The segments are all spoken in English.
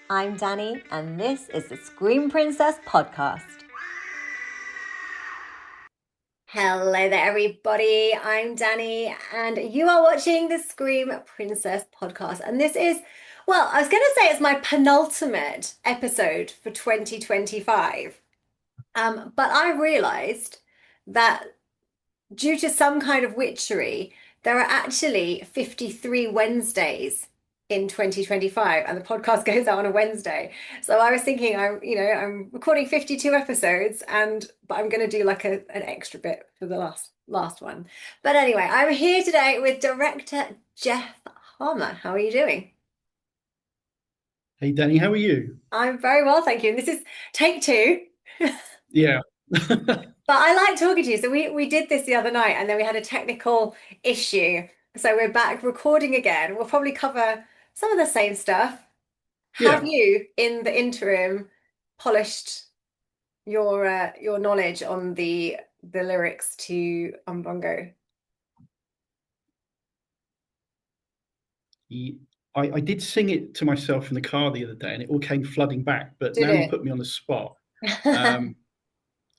I'm Danny, and this is the Scream Princess podcast. Hello there, everybody. I'm Danny, and you are watching the Scream Princess podcast. And this is, well, I was going to say it's my penultimate episode for 2025. But I realized that due to some kind of witchery, there are actually 53 Wednesdays in 2025, and the podcast goes out on a Wednesday. So I was thinking, I'm recording 52 episodes, but I'm going to do like an extra bit for the last one. But anyway, I'm here today with director Geoff Harmer. How are you doing? Hey Danny, how are you? I'm very well, thank you. And this is take two. Yeah. But I like talking to you. So we did this the other night and then we had a technical issue. So we're back recording again. We'll probably cover some of the same stuff. Have Yeah. you, in the interim, polished your knowledge on the lyrics to Umbongo? I did sing it to myself in the car the other day and it all came flooding back, but Did now you it? put me on the spot. Um,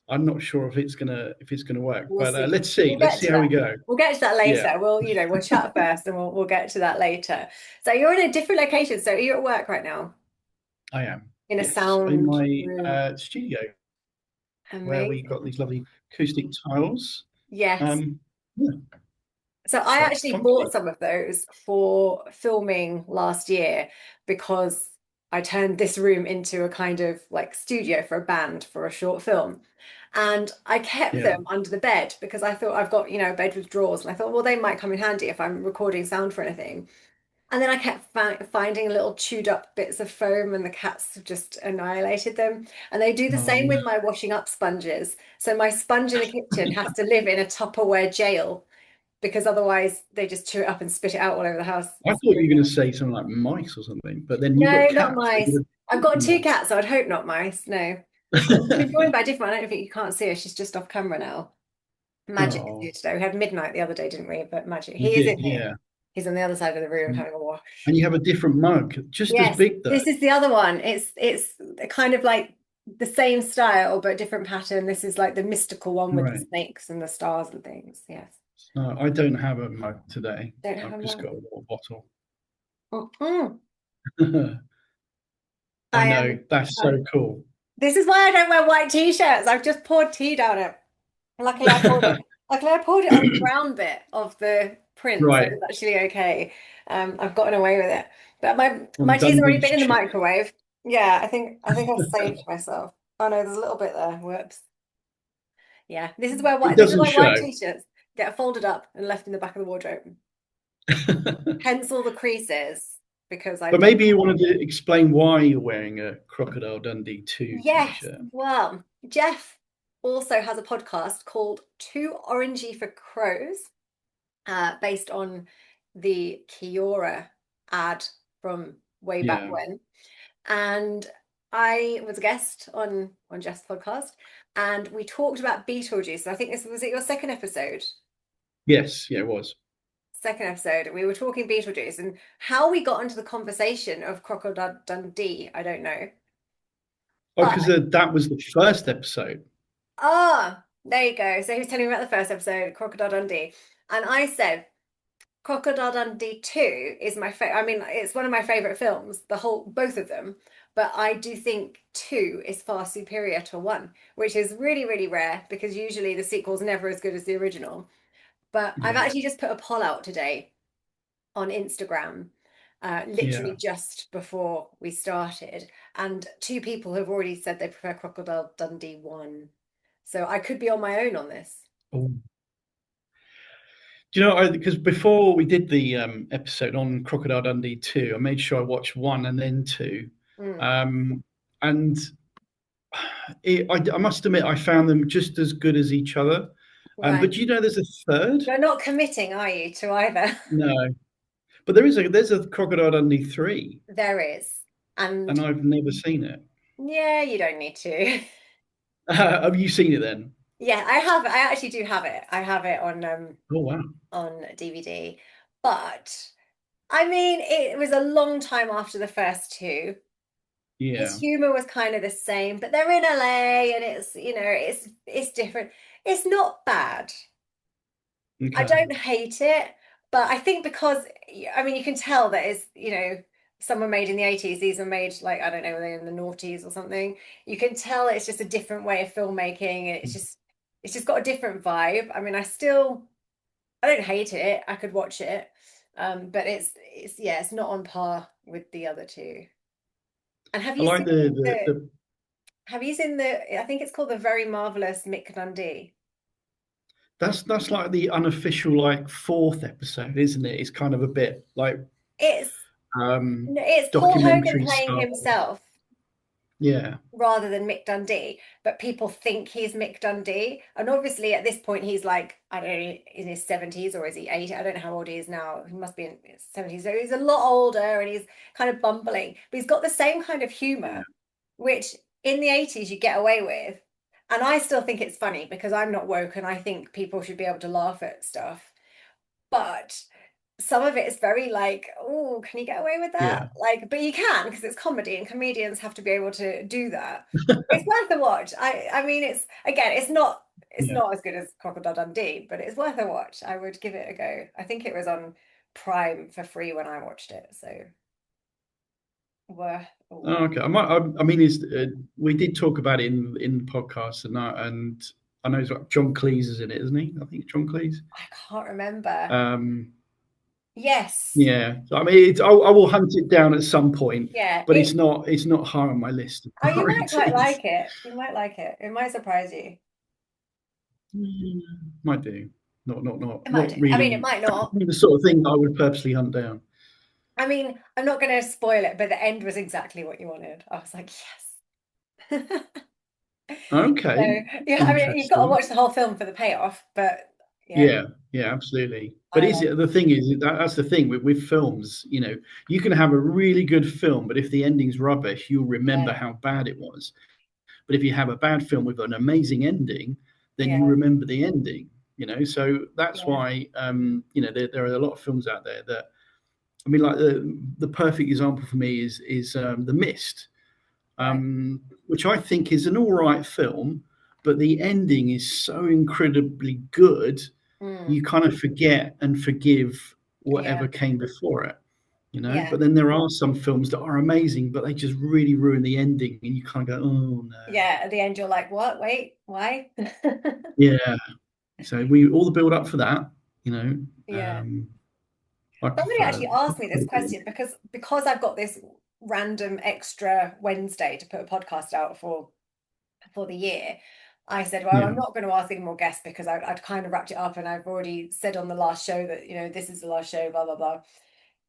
I'm not sure if it's gonna work, We'll but see. let's see. We'll Let's get see to how we that. go. We'll get to that Yeah. later. We'll chat first and we'll get to that later. So you're in a different location. So you're at work right now I am. in a Yes. In sound my room. studio where we got Amazing. these lovely acoustic tiles. Yes. Yeah, So I so actually bought funky. some of those for filming last year because I turned this room into a kind of like studio for a band for a short film. And I kept Yeah. them under the bed because I thought I've got, a bed with drawers. And I thought, well, they might come in handy if I'm recording sound for anything. And then I kept finding little chewed up bits of foam, and the cats have just annihilated them. And they do the Oh, same no. with my washing up sponges. So my sponge in the kitchen has to live in a Tupperware jail because otherwise they just chew it up and spit it out all over the house. I thought you were going to say something like mice or something, but then you've got No, not cats. So mice. you're I've got two mice. cats, so I'd hope not mice. No. We're joined by a different one. I don't think you can't see her. She's just off camera now. Magic is here Oh, today. We had midnight the other day, didn't we? But Magic, we he is did, in here. yeah. He's on the other side of the room having a wash. And you have a different mug, just as Yes, big though. this is the other one. It's kind of like the same style but different pattern. This is like the mystical one with the Right. snakes and the stars and things. Yes. So I don't have a mug today. Don't have I've a just mug. got a little bottle. Mm-mm. I I know, am. that's so cool. This is why I don't wear white t-shirts. I've just poured tea down it. Luckily, I poured it. Luckily, I poured it on the brown bit of the print, so Right. it's actually okay. I've gotten away with it. But On my tea's already Dundee's been in the chip. microwave. Yeah, I think I saved myself. Oh no, there's a little bit there. Whoops. Yeah, It this is doesn't why white show. t-shirts get folded up and left in the back of the wardrobe. Hence all the creases because I But don't. maybe you wanted to explain why you're wearing a Crocodile Dundee 2 Yes, t-shirt. well, Geoff also has a podcast called Too Orangey for Crows, based on the Kiora ad from way back Yeah. when. And I was a guest on Jeff's podcast, and we talked about Beetlejuice. I think this was it your second episode. Yes, yeah, it was. Second episode, we were talking Beetlejuice and how we got into the conversation of Crocodile Dundee. I don't know, Oh, but because that was the first episode. there you go. So he was telling me about the first episode, Crocodile Dundee, and I said Crocodile Dundee 2 is my favorite. I mean, it's one of my favorite films, both of them. But I do think 2 is far superior to 1, which is really, really rare because usually the sequel's never as good as the original. But I've Yeah. actually just put a poll out today on Instagram, literally Yeah. just before we started, and 2 people have already said they prefer Crocodile Dundee 1. So I could be on my own on this. Oh. Do you know, because before we did the episode on Crocodile Dundee 2, I made sure I watched 1 and then 2. Mm, Um, and I must admit, I found them just as good as each other. right. But do you know there's a third? You're not committing, are you, to either? No. But there's a Crocodile Dundee 3, There is. and And I've never seen it. yeah, you don't need to. Have you seen it then? Yeah, I have. I actually do have it. I have it Oh, wow. on DVD. But I mean, it was a long time after the first 2. His Yeah. humor was kind of the same, but they're in LA and it's different. It's not bad. I Okay. don't hate it, but I think because I mean you can tell that it's, some were made in the 80s, these are made like, I don't know, in the noughties or something. You can tell it's just a different way of filmmaking. It's just got a different vibe. I mean, I don't hate it. I could watch it. But it's yeah, it's not on par with the other two. And I like the have you seen I think it's called The Very Marvelous Mick Dundee. that's like the unofficial like fourth episode, isn't it? It's kind of a bit like It's um no, it's Paul Hogan documentary playing style. himself Yeah. rather than Mick Dundee, but people think he's Mick Dundee. And obviously at this point he's like, I don't know, in his 70s or is he 80? I don't know how old he is now. He must be in his 70s. So he's a lot older and he's kind of bumbling, but he's got the same kind of Yeah. humor, which in the 80s you get away with. And I still think it's funny because I'm not woke and I think people should be able to laugh at stuff. But some of it is very like, oh, can you get away with that? Yeah. Like, but you can because it's comedy and comedians have to be able to do that. It's worth a watch. I mean, it's again, it's Yeah. not as good as Crocodile Dundee, but it's worth a watch. I would give it a go. I think it was on Prime for free when I watched it, so worth a Oh, watch. okay. I mean, is we did talk about it in the podcast, and I know it's like John Cleese is in it, isn't he? I think it's John Cleese. I can't remember. Um, Yes, yeah. So, I mean, I will hunt it down at some point, yeah. but it's not high on my list of Oh, you might quite priorities. like it. You might like it. It might surprise you. Mm, might do. It might do. Not I mean, it really might not. the sort of thing I would purposely hunt down. I mean, I'm not going to spoil it, but the end was exactly what you wanted. I was like, yes. So, Okay. yeah, I mean, you've got to Interesting. watch the whole film for the payoff, but yeah, Yeah, yeah, absolutely. But I is like it the thing is that's the thing with films, you can have a really good film, but if the ending's rubbish, you'll remember yeah, how bad it was. But if you have a bad film with an amazing ending, then you yeah, remember the ending. So that's yeah, why there are a lot of films out there that I mean, like the perfect example for me is The Mist, right. which I think is an all right film, but the ending is so incredibly good, Mm, you kind of forget and forgive yeah, whatever came before it. yeah, But then there are some films that are amazing, but they just really ruin the ending, and you kind of go, "Oh no." yeah. At the end, you're like, what? Wait, why? Yeah. So we all the build up for that, you know. Yeah. I Somebody prefer. actually asked me this question because I've got this random extra Wednesday to put a podcast out for the year. I said, well, Yeah. I'm not going to ask any more guests because I'd kind of wrapped it up and I've already said on the last show that, this is the last show, blah, blah, blah.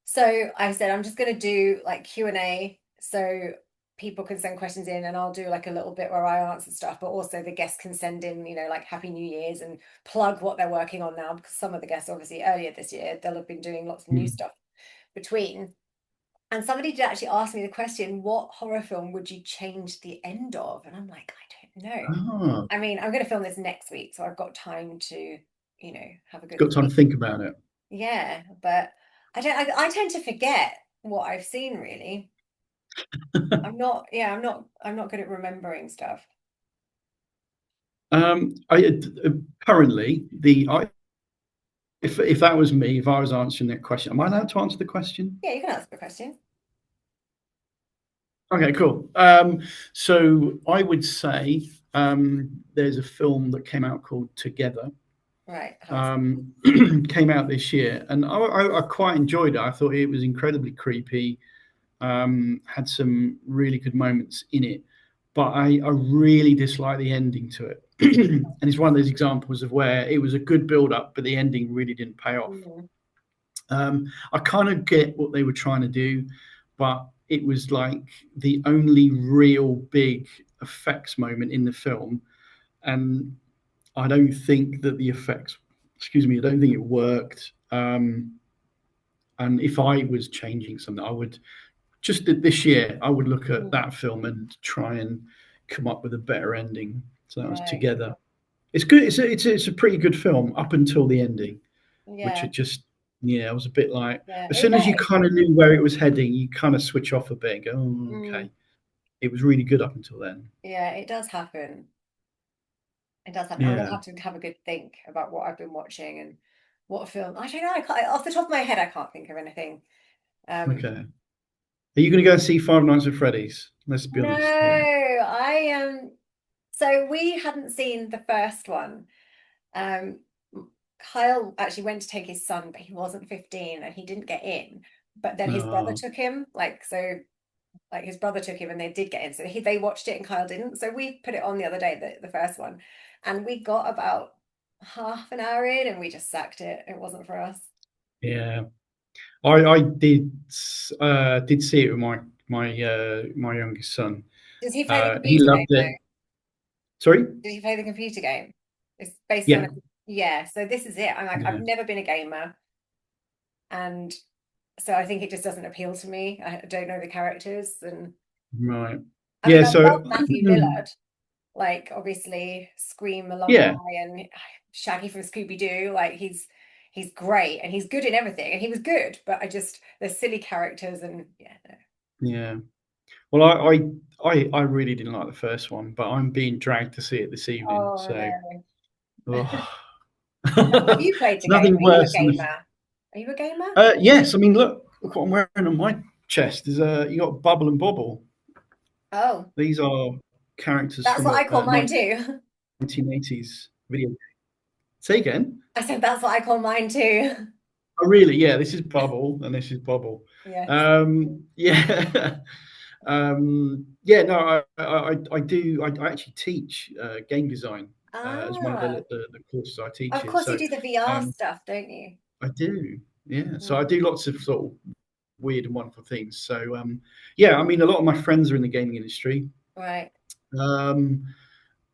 So I said, I'm just going to do like Q&A so people can send questions in and I'll do like a little bit where I answer stuff, but also the guests can send in, like Happy New Year's and plug what they're working on now because some of the guests obviously earlier this year, they'll have been doing lots of new Mm. stuff between. And somebody did actually ask me the question, what horror film would you change the end of? And I'm like, I don't know. Ah, I mean, I'm going to film this next week, so I've got time to, have a good got time to think. think about it. Yeah, but I tend to forget what I've seen really. I'm not good at remembering stuff. Currently, if that was me, if I was answering that question, am I allowed to answer the question? Yeah, you can answer the question. Okay, cool. So I would say there's a film that came out called Together. Right, haven't seen Um, came out this year, and I quite enjoyed it. I thought it was incredibly creepy. Had some really good moments in it, but I really dislike the ending to it. And it's one of those examples of where it was a good build up, but the ending really didn't pay it. off. Mm, I kind of get what they were trying to do, but it was like the only real big effects moment in the film, and I don't think that the effects, excuse me, I don't think it worked. And if I was changing something, I would just this year, I would look at mm, that film and try and come up with a better ending. So that was right. Together. It's good. It's a pretty good film up until the ending, which Yeah, it just I was a bit like yeah. as soon as you kind of knew where it was heading, you kind of switch off a bit and go, oh, Mm, okay. it was really good up until then. Yeah, it does happen. It does happen. I'm gonna Yeah. have to have a good think about what I've been watching and what film. I don't know. I can't, off the top of my head, I can't think of anything. Um, Okay. Are you going to go and see Five Nights at Freddy's? Let's be no, honest here. so we hadn't seen the first one. Um, Kyle actually went to take his son, but he wasn't 15 and he didn't get in. But then his brother Oh, took him, like his brother took him and they did get in. So they watched it and Kyle didn't. So we put it on the other day, the first one, and we got about half an hour in and we just sacked it. It wasn't for us. yeah. I did see it with my youngest son. Does he play the He computer game loved it. though? Sorry? Did he play the computer game? It's based on Yeah. a, yeah. So this is it. I'm like, I've Yeah. never been a gamer, and so I think it just doesn't appeal to me. I don't know the characters, and Right. I mean, Yeah. I love So Matthew Lillard, like obviously Scream alumni yeah. and Shaggy from Scooby Doo. Like he's great and he's good in everything, and he was good. But I just the silly characters and yeah, no. Yeah. Well, I really didn't like the first one, but I'm being dragged to see it this evening. Oh So, no. oh. Have you played It's the game? nothing Are you a worse than. gamer? Are you a gamer? Yes. I mean, look what I'm wearing on my chest. Is you got Bubble and Bobble. Oh, These are characters that's from what a, I call a mine too. 1980s video. Say again. I said that's what I call mine too. Oh, really? Yeah, this is Bubble and this is Bubble. Yes. Yeah. Yeah, no, I do. I actually teach game design as one of Ah, the courses I teach of here. course you So do the VR um, stuff, don't you? I do. Yeah. So I Mm, do lots of sort of weird and wonderful things. So yeah, I mean, a lot of my friends are in the gaming industry. right. Um,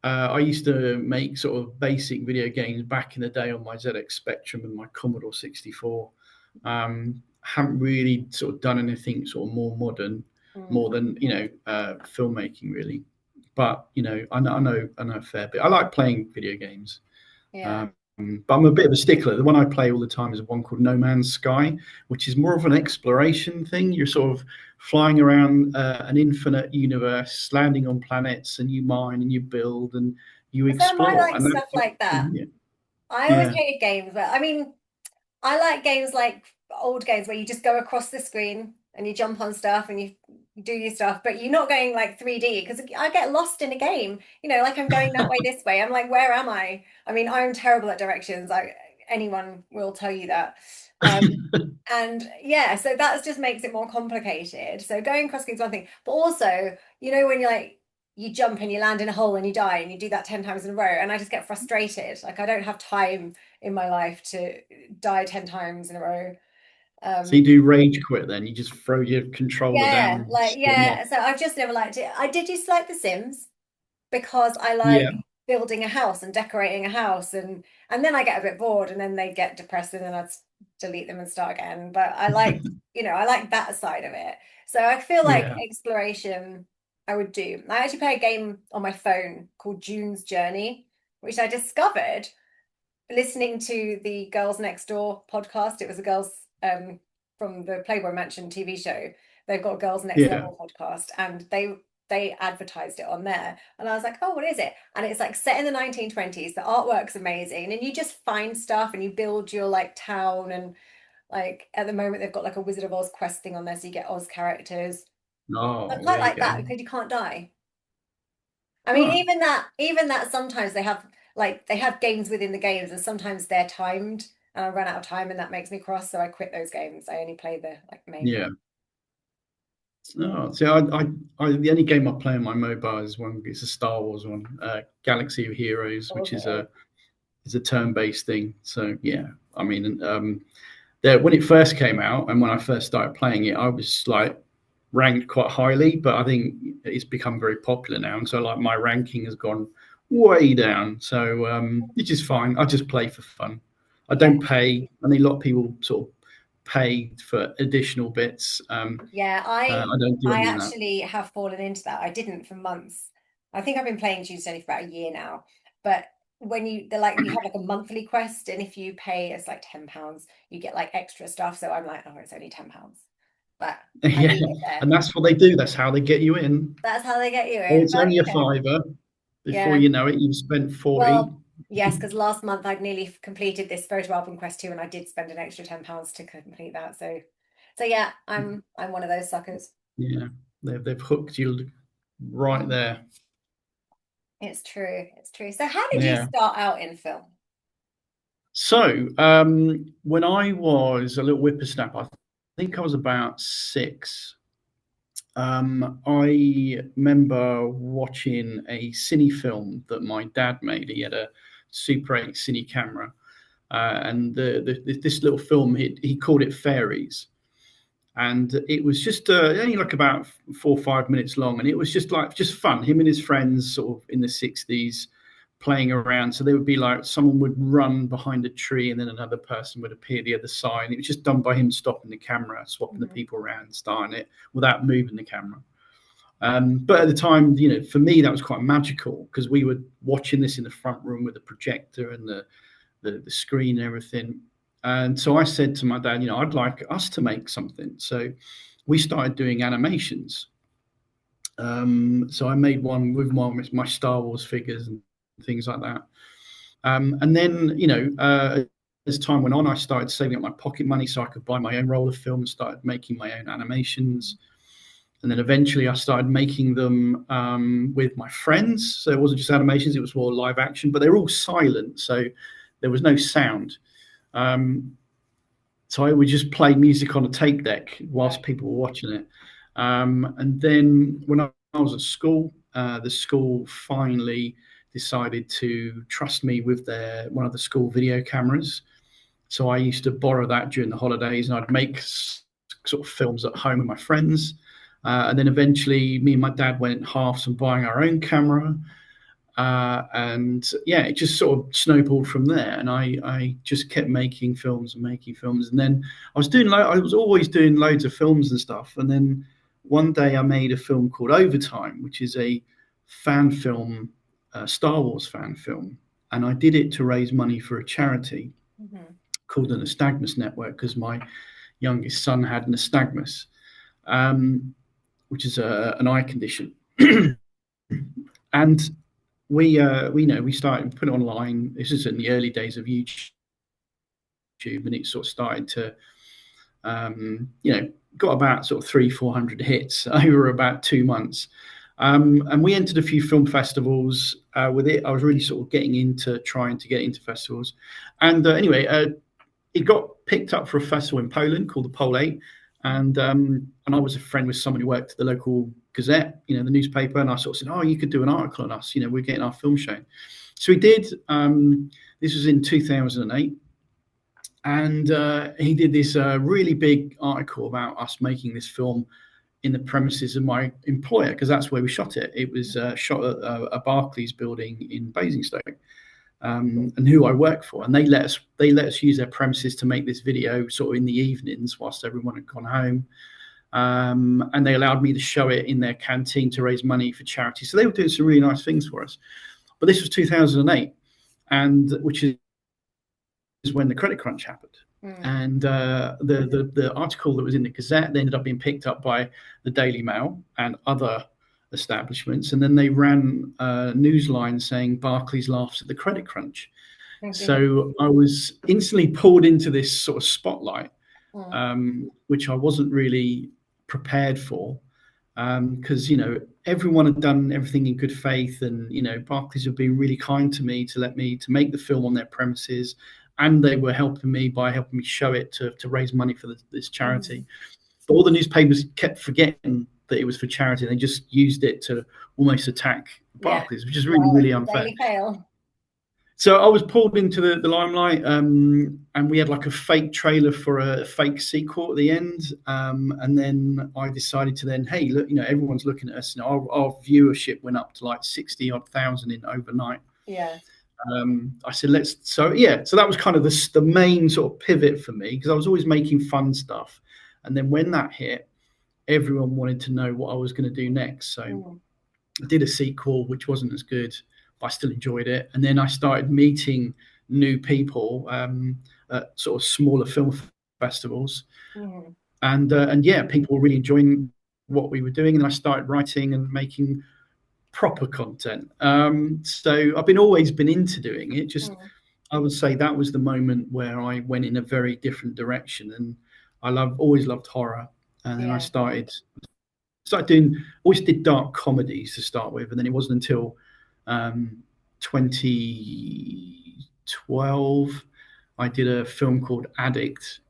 I used to make sort of basic video games back in the day on my ZX Spectrum and my Commodore 64. Haven't really sort of done anything sort of more modern, more Mm, than filmmaking really. But I know a fair bit. I like playing video games. yeah. Um, but I'm a bit of a stickler. The one I play all the time is one called No Man's Sky, which is more of an exploration thing. You're sort of flying around an infinite universe, landing on planets, and you mine and you build and you So I explore. like And stuff that's like that. yeah, I always yeah. hated games, but I mean, I like games like old games where you just go across the screen and you jump on stuff and you do your stuff, but you're not going like 3D because I get lost in a game. Like I'm going that way, this way. I'm like, where am I? I mean, I'm terrible at directions. Anyone will tell you that. And yeah, so that just makes it more complicated. So going cross screen is one thing, but also, when you're like you jump and you land in a hole and you die and you do that 10 times in a row, and I just get frustrated. Like I don't have time in my life to die 10 times in a row. So you Um, do rage quit then? You just throw your controller down yeah, and like split them off? yeah. So I've just never liked it. I did used to like The Sims because I Yeah, like building a house and decorating a house, and then I get a bit bored and then they get depressing and I'd delete them and start again. But I like that side of it. So I feel like yeah, exploration I would do. I actually play a game on my phone called June's Journey, which I discovered listening to the Girls Next Door podcast. It was a girls from the Playboy Mansion TV show. They've got a Girls Next yeah. Level podcast, and they advertised it on there. And I was like, oh, what is it? And it's like set in the 1920s. The artwork's amazing, and you just find stuff and you build your like town. And like at the moment, they've got like a Wizard of Oz questing on there, so you get Oz characters. I Oh, quite there you like that go. because you can't die. I mean, Oh, even that sometimes they have games within the games, and sometimes they're timed, and I run out of time, and that makes me cross, so I quit those games. I only play the like main one. yeah. Oh, see, the only game I play on my mobile is one. It's a Star Wars one, Galaxy of Heroes, which Okay. is a turn-based thing. So yeah, I mean, there when it first came out and when I first started playing it, I was like ranked quite highly, but I think it's become very popular now, and so like my ranking has gone way down. So which is fine. I just play for fun. I Yeah. don't pay. I mean, a lot of people sort of pay for additional bits. Yeah, I don't do I any of that. actually have fallen into that. I didn't for months. I think I've been playing Tuesday for about a year now. But you have like a monthly quest, and if you pay it's like £10, you get like extra stuff. So I'm like, oh, it's only £10. but I Yeah, leave it there. and that's what they do. That's how they get you in. That's how they get you Oh, in. it's But only a fiver. Before yeah. you know it, you've spent 40. Well, yes, because last month I'd nearly completed this photo album quest too, and I did spend an extra £10 to complete that. So yeah, I'm one of those suckers. Yeah, they've hooked you right Mm. there. It's true. It's true. So how did you Yeah. start out in film? So when I was a little whippersnapper, I think I was about 6. I remember watching a cine film that my dad made. He had a Super 8 cine camera, and this little film he called it Fairies, and it was just only like about 4 or 5 minutes long, and it was just fun. Him and his friends, sort of in the '60s, playing around. So there would be like someone would run behind a tree, and then another person would appear the other side. And it was just done by him stopping the camera, swapping the Mhm. people around, starting it without moving the camera. But at the time, for me, that was quite magical because we were watching this in the front room with the projector and the screen and everything. And so I said to my dad, I'd like us to make something. So we started doing animations. So I made one with my Star Wars figures and things like that. And then, as time went on, I started saving up my pocket money so I could buy my own roll of film, started making my own animations. And then eventually I started making them with my friends. So it wasn't just animations, it was more live action, but they were all silent. So there was no sound. Um, so I would just play music on a tape deck whilst Right. people were watching it. And then when I was at school, the school finally decided to trust me with one of the school video cameras. So I used to borrow that during the holidays, and I'd make sort of films at home with my friends. And then eventually, me and my dad went halves and buying our own camera. And yeah, it just sort of snowballed from there. And I just kept making films and making films. And then I was always doing loads of films and stuff. And then one day I made a film called Overtime, which is a fan film, Star Wars fan film. And I did it to raise money for a charity Mhm. called the Nystagmus Network because my youngest son had nystagmus, um, which is an eye condition. And we started put it online. This is in the early days of YouTube, and it sort of started to got about sort of 300-400 hits over about 2 months. And we entered a few film festivals with it. I was really sort of getting into trying to get into festivals. And anyway, it got picked up for a festival in Poland called the Pole 8. And I was a friend with someone who worked at the local Gazette, the newspaper, and I sort of said, "Oh, you could do an article on us. We're getting our film shown." So we did. This was in 2008, and he did this really big article about us making this film in the premises of my employer because that's where we shot it. It was shot at a Barclays building in Basingstoke, and who I work for, and they let us use their premises to make this video sort of in the evenings whilst everyone had gone home. And they allowed me to show it in their canteen to raise money for charity. So they were doing some really nice things for us. But this was 2008, and which is when the credit crunch happened. Mm. And the article that was in the Gazette ended up being picked up by the Daily Mail and other establishments, and then they ran a news line saying Barclays laughs at the credit crunch. Oh dear. So I was instantly pulled into this sort of spotlight, Mm. which I wasn't really prepared for, because everyone had done everything in good faith, and Barclays have been really kind to me to let me to make the film on their premises, and they were helping me by helping me show it to raise money for this charity. Mhm. But all the newspapers kept forgetting that it was for charity, and they just used it to almost attack Yeah. Barclays, which is really Well, really it's the unfair. Daily Fail. So I was pulled into the limelight, and we had like a fake trailer for a fake sequel at the end. And then I decided to then, hey, look, everyone's looking at us. Our viewership went up to like 60 odd thousand in overnight. Yeah. I said, so that was kind of the main sort of pivot for me because I was always making fun stuff. And then when that hit, everyone wanted to know what I was going to do next. So Mm. I did a sequel which wasn't as good, but I still enjoyed it. And then I started meeting new people at sort of smaller film festivals. Mm. and yeah, people were really enjoying what we were doing, and I started writing and making proper content. So I've been always been into doing it. Just Mm. I would say that was the moment where I went in a very different direction, and always loved horror, and then I Yeah. started doing always did dark comedies to start with, and then it wasn't until 2012 I did a film called Addict,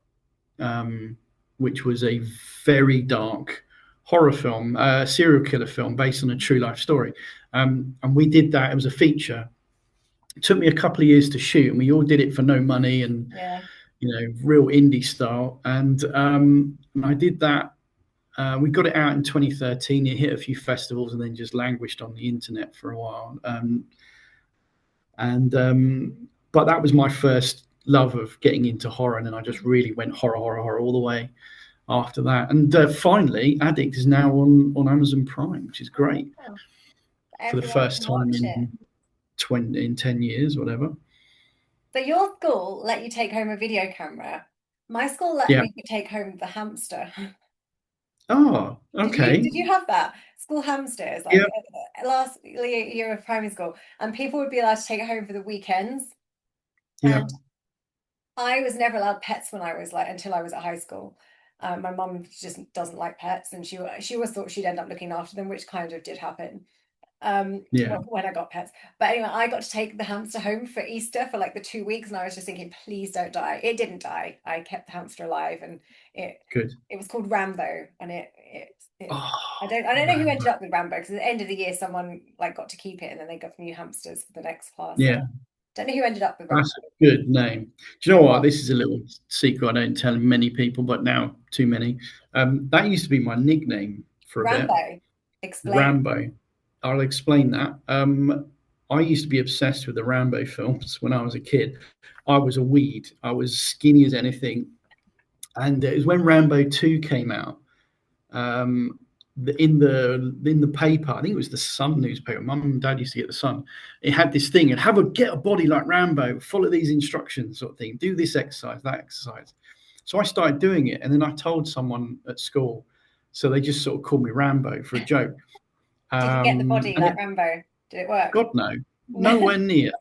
um, which was a very dark horror film, serial killer film based on a true life story. And we did that. It was a feature. It took me a couple of years to shoot, and we all did it for no money and Yeah. real indie style. And I did that. We got it out in 2013. It hit a few festivals and then just languished on the internet for a while. And But that was my first love of getting into horror, and then I just really went horror, horror, horror all the way after that. And finally, Addict is now on Amazon Prime, which is great Oh, for the everyone first can time watch it. in 10 years, whatever. So your school let you take home a video camera. My school let Yeah. me take home the hamster. Oh, Did you okay. did you have that? School hamsters, Yeah, like last year of primary school, and people would be allowed to take it home for the weekends. yeah, And I was never allowed pets when I was like until I was at high school. My mum just doesn't like pets, and she always thought she'd end up looking after them, which kind of did happen. yeah. When I got pets. But anyway, I got to take the hamster home for Easter for like the 2 weeks, and I was just thinking, please don't die. It didn't die. I kept the hamster alive, and it Good. it was called Rambo, and it Oh, I don't know who ended Rambo. up with Rambo because at the end of the year someone like got to keep it, and then they got new hamsters for the next class. So Yeah, don't know who ended up with Rambo. that's a good name. Do you know It what? was This is a little secret I don't tell many people, but now too many. That used to be my nickname for a bit. Rambo. Explain. Rambo. I'll explain that. I used to be obsessed with the Rambo films when I was a kid. I was a weed. I was skinny as anything. And it was when Rambo 2 came out. Um, in the paper, I think it was the Sun newspaper. Mum and Dad used to get the Sun. It had this thing and get a body like Rambo. Follow these instructions, sort of thing. Do this exercise, that exercise. So I started doing it, and then I told someone at school. So they just sort of called me Rambo for a joke. Did you get the body And like Rambo? Did it work? God, no, nowhere near.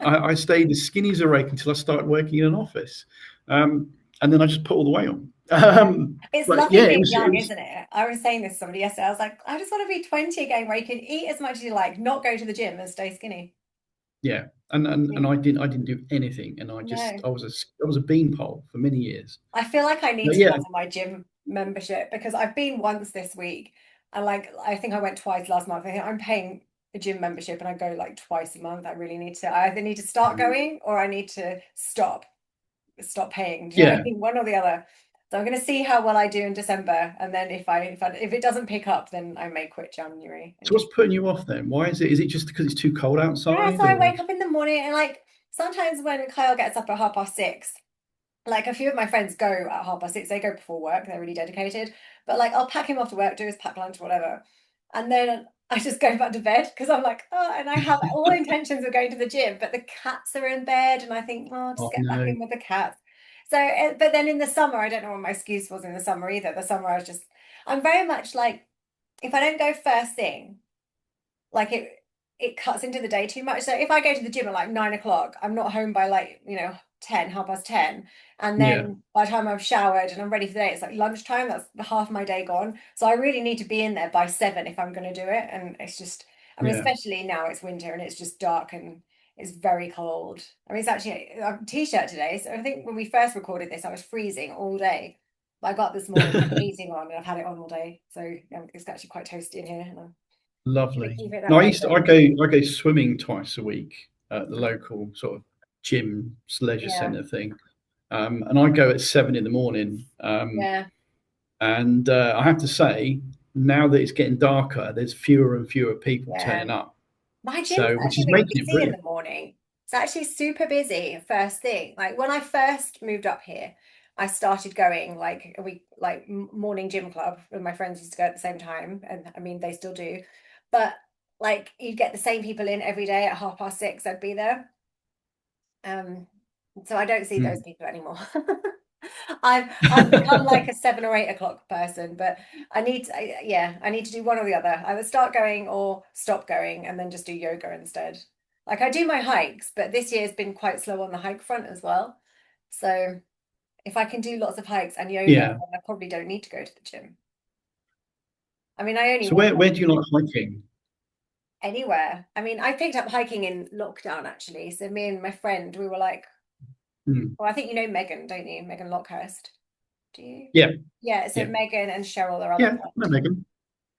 I stayed as skinny as a rake until I started working in an office, um, and then I just put all the weight on. It's But lovely yeah, it being was. It young, was. isn't it? I was saying this to somebody yesterday. I was like, I just want to be 20 again, where you can eat as much as you like, not go to the gym and stay skinny. Yeah, and Mm. I didn't do anything, and No, I was a beanpole for many years. I feel like I need But to yeah, cancel my gym membership because I've been once this week, and like I think I went twice last month. I think I'm paying a gym membership, and I go like twice a month. I really need to. I either need to start going or I need to stop paying. Do you know what I yeah. mean? One or the other. So I'm going to see how well I do in December, and then if it doesn't pick up, then I may quit January and So just what's putting you off then? Why is it? Is it just because it's too cold yeah. So outside, I or? wake up in the morning and like sometimes when Kyle gets up at 6:30, like a few of my friends go at 6:30. They go before work. They're really dedicated. But like I'll pack him off to work, do his pack lunch, whatever, and then I just go back to bed because I'm like, oh, and I have all intentions of going to the gym, but the cats are in bed, and I think, oh, I'll just Oh get back no. in with the cats. So, but then in the summer, I don't know what my excuse was in the summer either. The summer, I'm very much like, if I don't go first thing, like it cuts into the day too much. So if I go to the gym at like 9 o'clock, I'm not home by like 10, 10:30, and Yeah, then by the time I've showered and I'm ready for the day, it's like lunchtime. That's the half my day gone. So I really need to be in there by 7 if I'm going to do it. And it's just, I mean, yeah. especially now it's winter and it's just dark and it's very cold. I mean, it's actually a t-shirt today. So I think when we first recorded this, I was freezing all day. But I got this morning with the heating on and I've had it on all day. So it's actually quite toasty in here. And I'm going to Lovely. keep it that No, way. But I go swimming twice a week at the local sort of gym leisure yeah. centre thing, and I go at 7 in the morning. Yeah, And I have to say, now that it's getting darker, there's fewer and fewer people yeah. turning up. My gym's So, which actually is really making it busy in the brilliant. morning. It's actually super busy first thing. Like when I first moved up here, I started going like a week, like morning gym club, and my friends used to go at the same time, and I mean they still do. But like you'd get the same people in every day at 6:30. I'd be there. Um, so I don't see those Mm. people anymore. I've become like a 7 or 8 o'clock person, but yeah, I need to do one or the other. Either start going or stop going, and then just do yoga instead. Like I do my hikes, but this year's been quite slow on the hike front as well. So if I can do lots of hikes and yoga, Yeah. then I probably don't need to go to the gym. I mean, I only So walk where do you like hiking? anywhere. I mean, I picked up hiking in lockdown actually. So me and my friend, we were like, Hmm. well, I think you know Megan, don't you? Megan Lockhurst. Do you? Yeah. Yeah, so Yeah. Megan and Cheryl, their other Yeah. No, friend. Megan.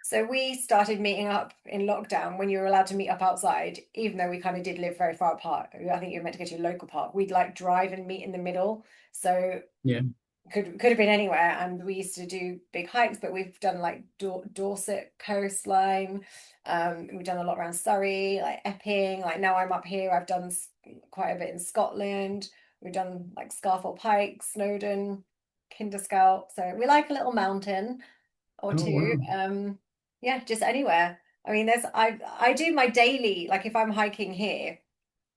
So we started meeting up in lockdown when you were allowed to meet up outside, even though we kind of did live very far apart. I think you were meant to go to a local park. We'd like drive and meet in the middle. So Yeah. could have been anywhere, and we used to do big hikes, but we've done like Dorset coastline. We've done a lot around Surrey, like Epping. Like now I'm up here, I've done quite a bit in Scotland. We've done like Scafell Pike, Snowdon, Kinderscout. So we like a little mountain or Oh two. wow. Yeah, just anywhere. I mean, I do my daily, like if I'm hiking here,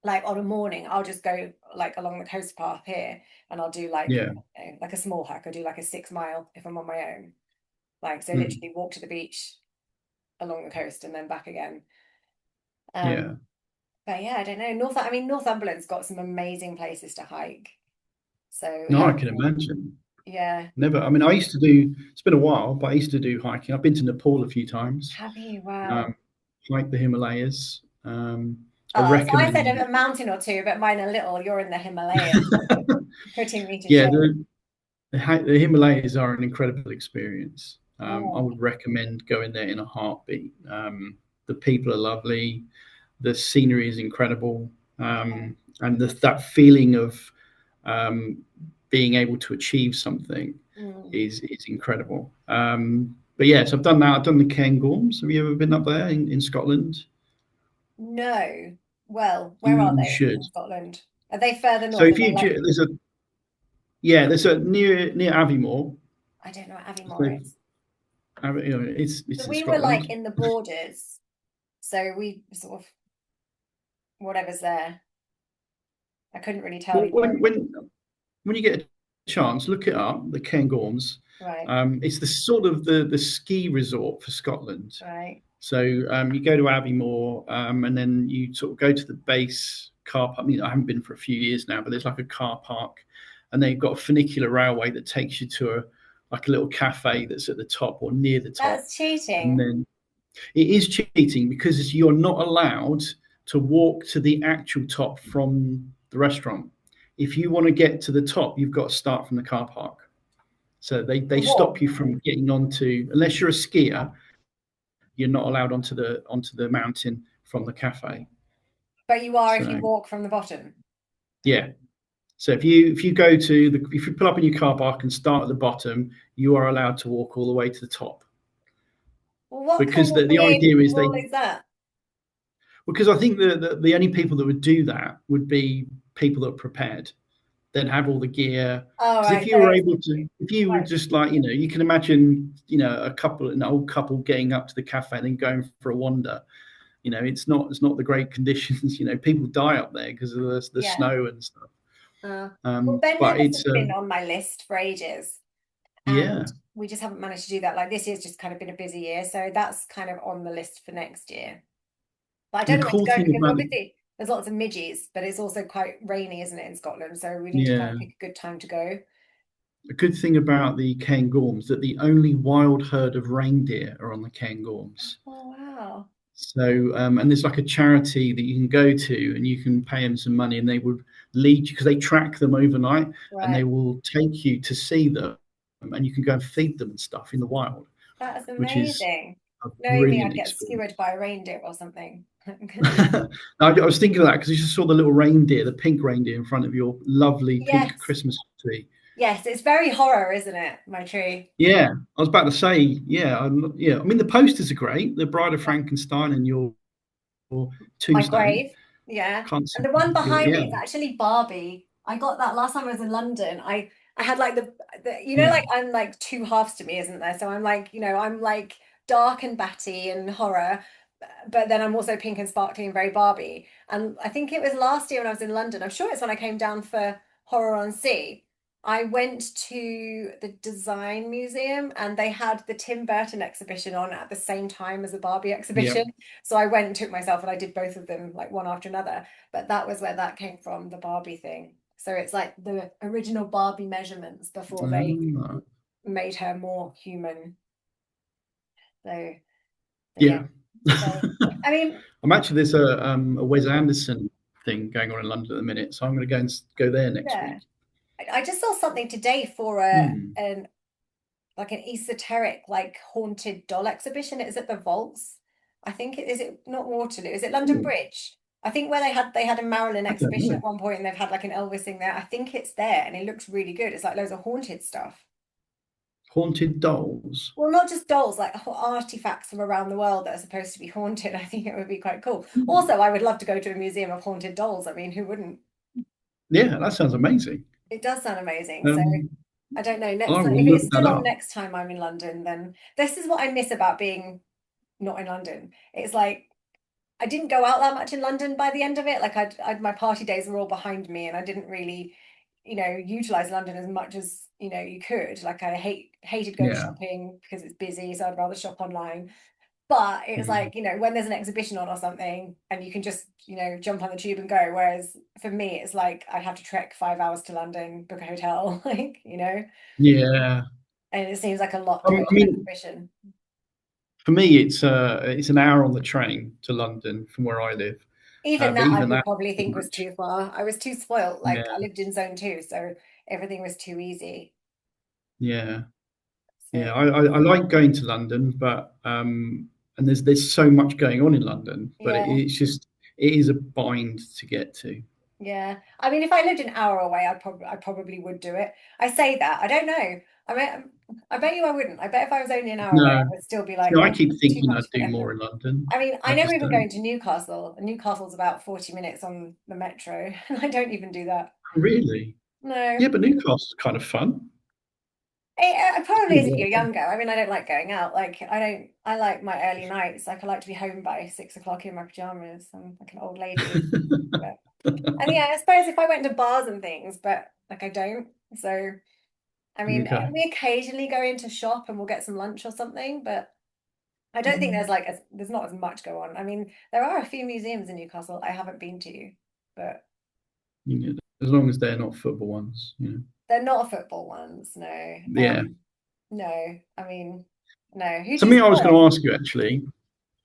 like on a morning, I'll just go like along the coast path here, and I'll do like Yeah. like a small hike. I do like a 6 mile if I'm on my own. Like so, Hmm. literally walk to the beach along the coast and then back again. Yeah. But yeah, I don't know. I mean, Northumberland's got some amazing places to hike. So No, I can imagine. yeah. Never. I mean, I used to do. It's been a while, but I used to do hiking. I've been to Nepal a few times. Have you? Wow. Um, hiked the Himalayas. I Oh, so I said recommend. a mountain or two, but mine are little. You're in the Himalayas, putting me to Yeah, shame. the Himalayas are an incredible experience. I Oh, would recommend going there in a heartbeat. The people are lovely, the scenery is incredible, and that feeling of um, being able to achieve something mm. is incredible. But yes, I've done that. I've done the Cairngorms. Have you ever been up there in Scotland? No. Well, where are You they should. in Scotland? Are they further So north? Are if they you like, there's a yeah there's a near Aviemore. I don't know what So Aviemore is. it's So in we were Scotland. like in the borders. So we sort of, whatever's there. I couldn't really tell Well, you where. when you get a chance, look it up. The Cairngorms. Right, It's the sort of the ski resort for Scotland. right. So you go to Aviemore, and then you sort of go to the base car park. I mean, I haven't been for a few years now, but there's like a car park, and they've got a funicular railway that takes you to a like a little cafe that's at the top or near the top, That's and cheating. then it is cheating because you're not allowed to walk to the actual top from the restaurant. If you want to get to the top, you've got to start from the car park. So they To stop walk. you from getting onto, unless you're a skier, you're not allowed onto the mountain from the cafe. But you are if you So walk from the bottom. yeah. So if you go to the if you pull up in your car park and start at the bottom, you are allowed to walk all the way to the top Well, what kind because of the weird idea is rule is that? because I think the only people that would do that would be people that are prepared. They'd have all the gear. Oh, Because if right. you So were it's able to, if you were quite, just like, you can imagine, an old couple getting up to the cafe and then going for a wander. It's not the great conditions. People die up there because of the yeah. snow and stuff. Well, Ben But Nevis has it's been on my list for ages, and yeah. we just haven't managed to do that. Like this year's just kind of been a busy year, so that's kind of on the list for next year. But I And don't the know where to cool go thing because about obviously there's lots of midges, but it's also quite rainy, isn't it, in Scotland? So we need to kind yeah, of pick a good time to go. a good thing about the Cairngorms that the only wild herd of reindeer are on the Cairngorms. Oh, wow. So, and there's like a charity that you can go to and you can pay them some money and they would lead you because they track them overnight and they Right. will take you to see them and you can go and feed them and stuff in the wild, That is which is amazing. a Knowing me, brilliant I'd get skewered experience. by a reindeer or something. I was thinking of that because you just saw the little reindeer, the pink reindeer in front of your lovely pink Yes. Christmas tree. Yes, it's very horror, isn't it? My tree. Yeah, I was about to say, yeah, yeah. I mean, the posters are great. The Bride of Yeah. Frankenstein and your My tombstone. grave. Yeah. Can't And see the one behind yeah, me is actually Barbie. I got that last time I was in London. I had like yeah, like I'm like two halves to me, isn't there? So I'm like, I'm like dark and batty and horror, but then I'm also pink and sparkly and very Barbie. And I think it was last year when I was in London. I'm sure it's when I came down for Horror on Sea. I went to the Design Museum and they had the Tim Burton exhibition on at the same time as the Barbie Yeah. exhibition. So I went and took myself and I did both of them like one after another. But that was where that came from, the Barbie thing. So it's like the original Barbie measurements before they Ah, made her more human. So, so yeah. yeah. So I mean, I'm actually there's a Wes Anderson thing going on in London at the minute, so I'm going to go there next yeah. week. I just saw something today for a Hmm. an like an esoteric, like haunted doll exhibition. Is it the Vaults? I think it is it not Waterloo? Is it London Ooh, Bridge? I think where they had a Marilyn I don't exhibition know. at one point and they've had like an Elvis thing there. I think it's there and it looks really good. It's like loads of haunted stuff. Haunted dolls. Well, not just dolls, like artifacts from around the world that are supposed to be haunted. I think it would be quite cool. Hmm. Also, I would love to go to a museum of haunted dolls. I mean, who wouldn't? Yeah, that sounds amazing. It does sound amazing. So Um, I don't know. I Next time, will if look it's that still on up. next time I'm in London, then this is what I miss about being not in London. It's like I didn't go out that much in London by the end of it. Like my party days were all behind me, and I didn't really, utilize London as much as you could. Like I hated going Yeah. shopping because it's busy, so I'd rather shop online. But it was Mm. like, when there's an exhibition on or something, and you can just, jump on the tube and go. Whereas for me, it's like I'd have to trek 5 hours to London, book a hotel, Yeah. and it seems like a lot to go I to an mean, exhibition. for me, it's an hour on the train to London from where I live. Even But that I even would that, probably too think was much. too far. I was too spoilt. Like I Yeah. lived in zone two, so everything was too easy. Yeah. So Yeah. I like going to London, but and there's so much going on in London, but yeah, it is a bind to get to. yeah. I mean, if I lived an hour away, I probably would do it. I say that. I don't know. I bet you I wouldn't. I bet if I was only an hour away, No. I would still be See, like, I oh, keep too thinking much I'd do more effort. in London. I mean, I I never just even go don't. into Newcastle. And Newcastle's about 40 minutes on the metro, and I don't even do that. Really? No. Yeah, but Newcastle's kind of fun. It It's probably really is if a lot you're of fun. younger. I mean, I don't like going out. Like, I like my early nights. Like, I like to be home by 6 o'clock in my pajamas. I'm like an old lady. But, and yeah, I suppose if I went to bars and things, but like I don't. So, I mean, Okay. we occasionally go into shop and we'll get some lunch or something, but I don't think there's not as much go on. I mean, there are a few museums in Newcastle I haven't been to, but You know, as long as they're not football ones, you know. they're not football ones. No. Yeah. No. I mean, no. Who do you Something I was going support? to ask you actually.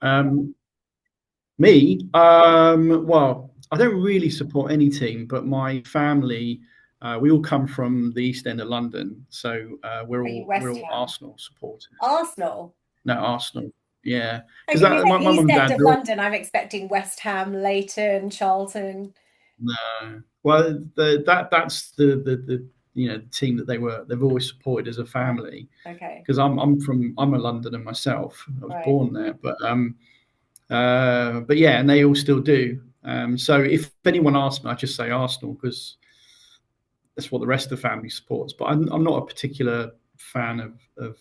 Um, Me, well, I don't really support any team, but my family, we all come from the East End of London, so Are you we're West all Ham? Arsenal supporters. Arsenal. No, Arsenal. Yeah, because Okay, you that say my East mum and End dad, of they're all London. I'm expecting West Ham, Leighton, Charlton. no. Well, that's the the team that they've always supported as a family. Okay, Because I'm a Londoner myself. I was right. born there, but yeah, and they all still do. So if anyone asks me, I just say Arsenal because that's what the rest of the family supports. But I'm not a particular fan of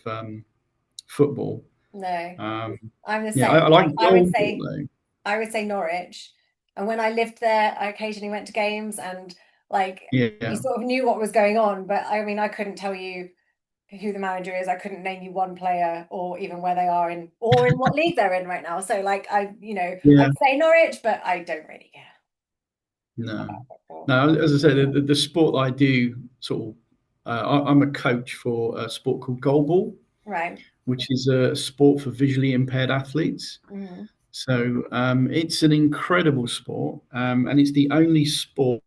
football. No, Um, I'm the yeah, same. I like Like goalball though. I would say Norwich. And when I lived there, I occasionally went to games and like you Yeah, sort of knew what was going on, but I mean I couldn't tell you who the manager is. I couldn't name you one player or even where they are in or in what league they're in right now. So like yeah, I'd say Norwich, but I don't really care no, about football. no. As I said, the sport that I do sort of, I'm a coach for a sport called goalball, Right. which is a sport for visually impaired athletes. Mhm. So it's an incredible sport, and it's the only sport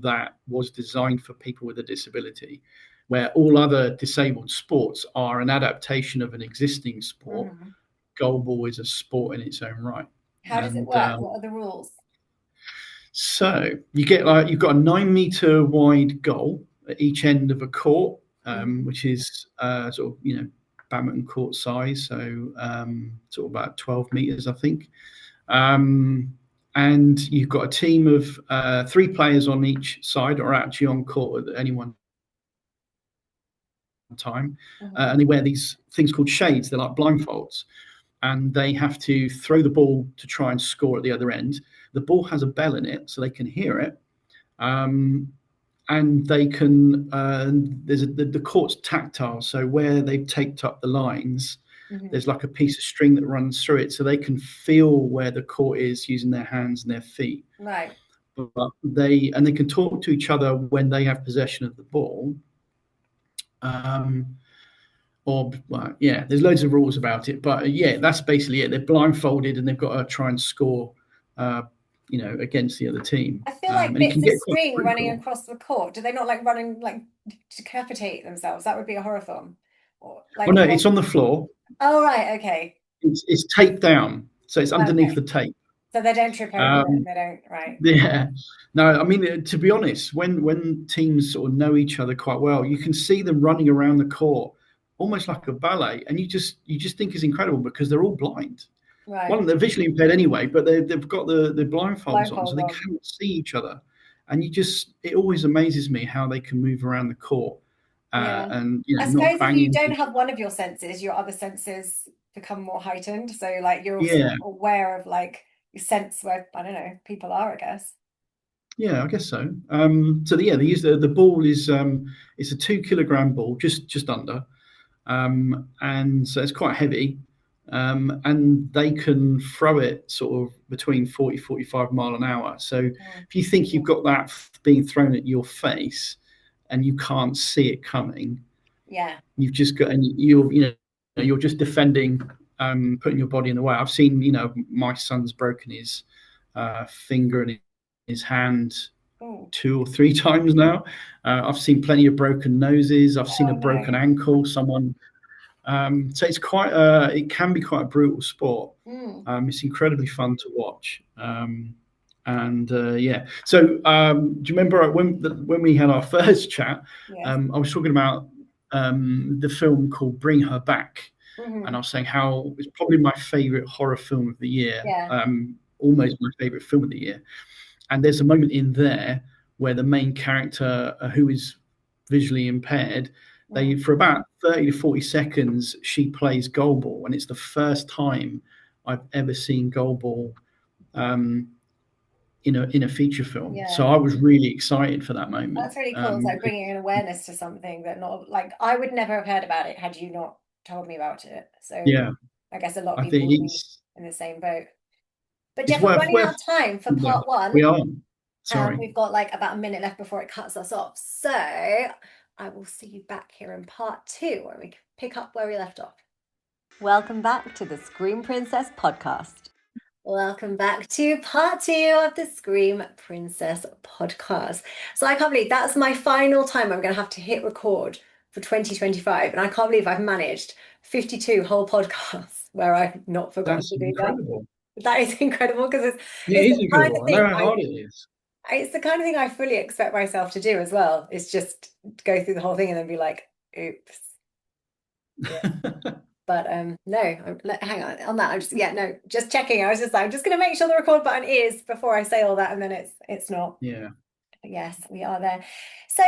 that was designed for people with a disability, where all other disabled sports are an adaptation of an existing sport. Mhm. Goalball is a sport in its own right, How does it and work? What are the rules? so you've got a 9 meter wide goal at each end of a court, Mhm. which is sort of badminton court size, so sort of about 12 meters, I think. Um, and you've got a team of 3 players on each side, or actually on court at any one time, Mhm. and they wear these things called shades. They're like blindfolds, and they have to throw the ball to try and score at the other end. The ball has a bell in it, so they can hear it. Um, and they can the court's tactile, so where they've taped up the lines, Hmm. there's like a piece of string that runs through it, so they can feel where the court is using their hands and their feet. Right. But they can talk to each other when they have possession of the ball. um, or well, yeah, there's loads of rules about it, but yeah, that's basically it. They're blindfolded and they've got to try and score, uh, against the other team, I feel like and it bits can of get quite string running brutal. across the court. Do they not like running like decapitate themselves? That would be a horror film. Or Oh like, no, it's on the floor. oh right, okay, It's taped down, so it's underneath okay. the tape. So they don't trip over it. Um, They don't. Right. yeah, no, I mean, to be honest, when teams sort of know each other quite well, you can see them running around the court almost like a ballet, and you just think it's incredible because they're all blind. Right. One, they're visually impaired anyway, but they've got the blindfolds on, so Blindfold they on. cannot see each other. And it always amazes me how they can move around the court, Yeah. and I not suppose if bang you into don't each have other. one of your senses, your other senses become more heightened. So like you're sort Yeah, of aware of like you sense where, I don't know, people are, I guess. yeah, I guess so. So yeah, they use the ball is it's a 2 kilogram ball, just under, and so it's quite heavy. And they can throw it sort of between 40-45 mile an hour. So Mm. if you think you've got that being thrown at your face and you can't see it coming, Yeah. you've just got, and you're just defending, putting your body in the way. I've seen, my son's broken his finger and his hand Oh, 2 or 3 times now. I've seen plenty of broken noses. I've seen oh a broken no. ankle. So it can be quite a brutal sport. Mm. It's incredibly fun to watch. And yeah, so do you remember when we had our first chat? Yes. I was talking about the film called Bring Her Back, and I Hmm. was saying how it's probably my favorite horror film of the year, Yeah. almost my favorite film of the year. And there's a moment in there where the main character, who is visually impaired, they Mm. for about 30 to 40 seconds she plays goalball, and it's the first time I've ever seen goalball, um, in a feature film. So Yeah. I was really excited for that moment. That's really cool. It's like bringing an awareness to something that not like I would never have heard about it had you not told me about it. So Yeah, I guess a lot of I people think will be in the same boat. But it's Jeff, we're running out worth of time for yeah, part we one. are. Sorry. We've got like about a minute left before it cuts us off. So I will see you back here in part two when we pick up where we left off. Welcome back to the Scream Princess podcast. Welcome back to part two of the Scream Princess podcast. So I can't believe that's my final time I'm going to have to hit record for 2025. And I can't believe I've managed 52 whole podcasts where I've not forgotten That's to do that. incredible. That is incredible because It it's is the kind incredible. of I know thing how hard it is. it's the kind of thing I fully expect myself to do as well. It's just go through the whole thing and then be like, oops. Yeah. But no, hang on that. I'm just yeah, no, just checking. I was just like, I'm just gonna make sure the record button is before I say all that, and then it's not. Yeah. Yes, we are there. So,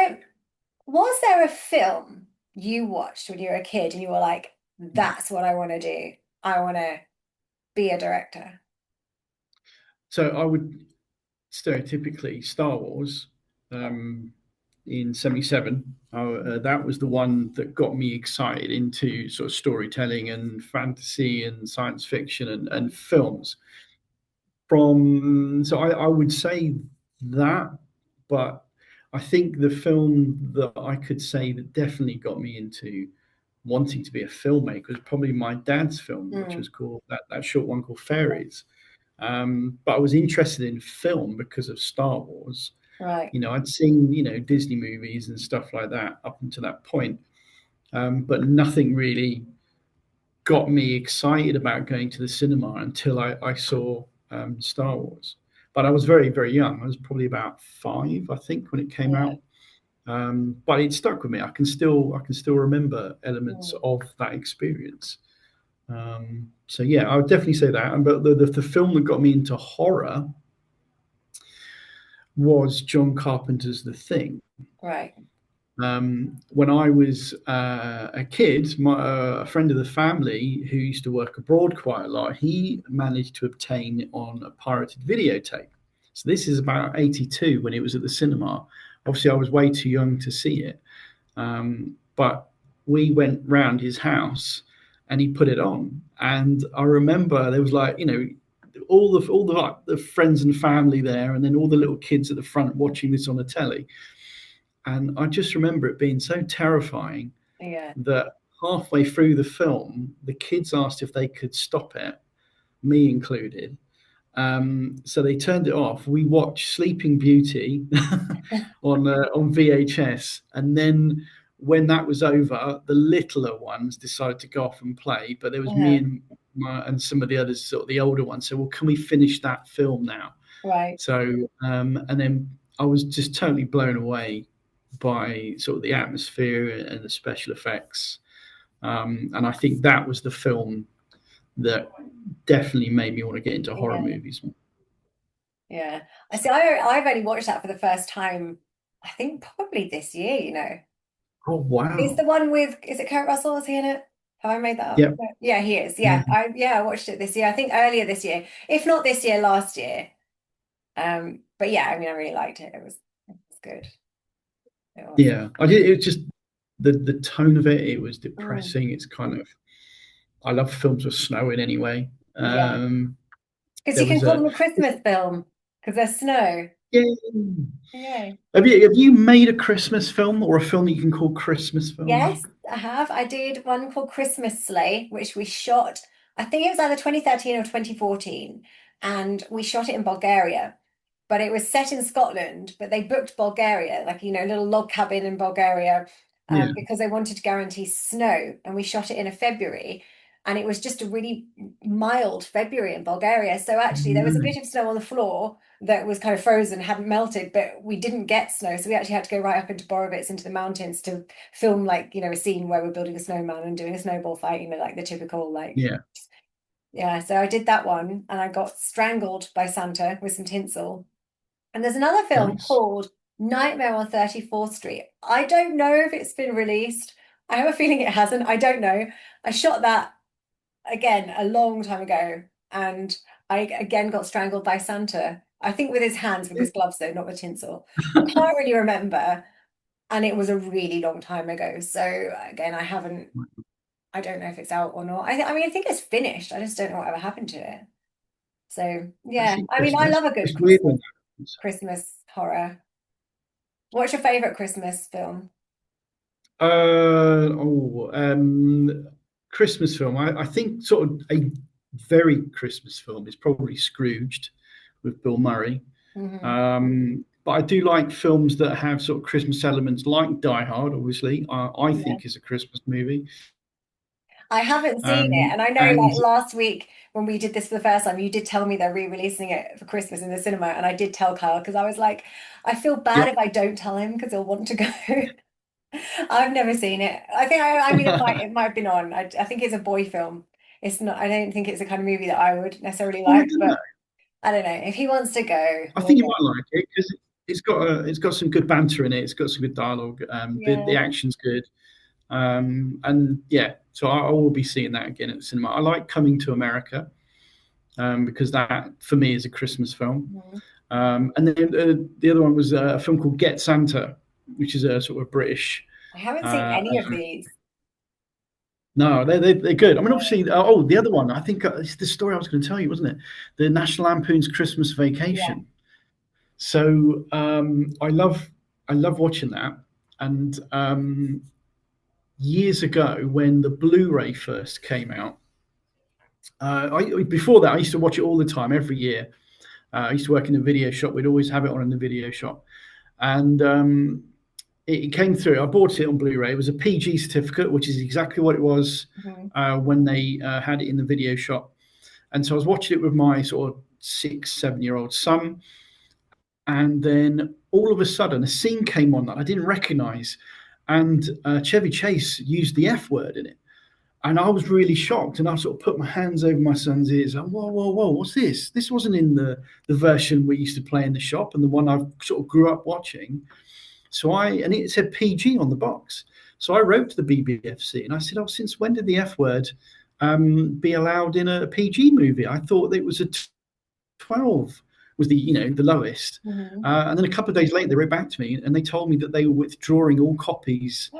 was there a film you watched when you were a kid and you were like, that's what I want to do? I want to be a director. So I would stereotypically Star Wars, in '77. That was the one that got me excited into sort of storytelling and fantasy and science fiction and films. I would say that, but I think the film that I could say that definitely got me into wanting to be a filmmaker was probably my dad's film, which Mm, was called that short one called Fairies. But I was interested in film because of Star Wars. right. I'd seen, Disney movies and stuff like that up until that point, but nothing really got me excited about going to the cinema until I saw Star Wars. But I was very, very young. I was probably about 5, I think, when it came Yeah. out. But it stuck with me. I can still remember elements Mm, of that experience. So yeah, I would definitely say that. But the film that got me into horror was John Carpenter's The Thing. right. When I was a kid, a friend of the family who used to work abroad quite a lot, he managed to obtain on a pirated videotape. So this is about '82 when it was at the cinema. Obviously, I was way too young to see it, but we went round his house and he put it on, and I remember there was like all the like, the friends and family there, and then all the little kids at the front watching this on the telly, and I just remember it being so terrifying Yeah. that halfway through the film, the kids asked if they could stop it, me included. So they turned it off. We watched Sleeping Beauty on VHS, and then when that was over, the littler ones decided to go off and play. But there was me Uh-huh. and some of the others, sort of the older ones. So, well, can we finish that film now? Right. So, and then I was just totally blown away by sort of the atmosphere and the special effects. And I think that was the film that definitely made me want to get into horror Yeah. movies. Yeah. I see. I've only watched that for the first time, I think probably this year, you know. Oh It's wow! the one with, is it Kurt Russell? Is he in it? Have I made that up? Yep. No. Yeah, he is. Yeah. I watched it this year. I think earlier this year. If not this year, last year. But yeah, I mean I really liked it. It was good. It was. Yeah. I did. It was just the tone of it. It was Mm, depressing. It's kind of. I love films with snow in anyway. yeah. Because There you can was call a. them a Christmas film because there's snow. Yeah. Yay. Have you made a Christmas film or a film that you can call Christmas film? Yes, I have. I did one called Christmas Sleigh, which we shot, I think it was either 2013 or 2014, and we shot it in Bulgaria. But it was set in Scotland, but they booked Bulgaria, like, a little log cabin in Bulgaria, Yeah. because they wanted to guarantee snow. And we shot it in a February, and it was just a really mild February in Bulgaria. So actually, there was a bit of snow on the floor that was kind of frozen, hadn't melted, but we didn't get snow. So we actually had to go right up into Borovitz, into the mountains to film, like, a scene where we're building a snowman and doing a snowball fight, like the typical, like, Yeah. yeah. So I did that one, and I got strangled by Santa with some tinsel. And there's another film Nice. called Nightmare on 34th Street. I don't know if it's been released. I have a feeling it hasn't. I don't know. I shot that again a long time ago, and I again got strangled by Santa. I think with his hands, with his gloves, though, not with tinsel. I can't really remember. And it was a really long time ago. So again, I don't know if it's out or not. I mean, I think it's finished. I just don't know whatever happened to it. So That's yeah, I mean, I interesting. love a good It's weird when that happens. Christmas horror. What's your favorite Christmas film? Uh, oh, um, Christmas film. I think sort of a very Christmas film is probably Scrooged with Bill Murray. Hmm. But I do like films that have sort of Christmas elements, like Die Hard. Obviously, I Yeah. think is a Christmas movie. I haven't seen it, and I know And like last week when we did this for the first time, you did tell me they're re-releasing it for Christmas in the cinema, and I did tell Kyle because I was like, I feel bad yeah, if I don't tell him because he'll want to go. I've never seen it. I mean, it might have been on. I think it's a boy film. It's not. I don't think it's the kind of movie that I would necessarily oh, I like, don't know. but I don't know. If he wants to go, I we'll think you go. might like it because it's got some good banter in it. It's got some good dialogue. The Yeah. action's good. And yeah, so I will be seeing that again at the cinema. I like Coming to America because that for me is a Christmas film. Mhm. And then the other one was a film called Get Santa, which is a sort of British. I haven't seen Uh, any of these. no, they're good. I mean, No. obviously, the other one, I think it's the story I was going to tell you, wasn't it? The National Lampoon's Christmas Yeah. Vacation. So I love watching that. And years ago, when the Blu-ray first came out, before that I used to watch it all the time, every year. I used to work in a video shop. We'd always have it on in the video shop, and it came through. I bought it on Blu-ray. It was a PG certificate, which is exactly what it was Mhm. when they had it in the video shop. And so I was watching it with my sort of 6, 7 year old son, and then all of a sudden a scene came on that I didn't recognise, and Chevy Chase used the F word in it, and I was really shocked. And I sort of put my hands over my son's ears. And, whoa, whoa, whoa! What's this? This wasn't in the version we used to play in the shop, and the one I sort of grew up watching. And it said PG on the box. So I wrote to the BBFC and I said, "Oh, since when did the F word be allowed in a PG movie? I thought it was a 12 was the lowest. Mhm. And then a couple of days later, they wrote back to me and they told me that they were withdrawing all copies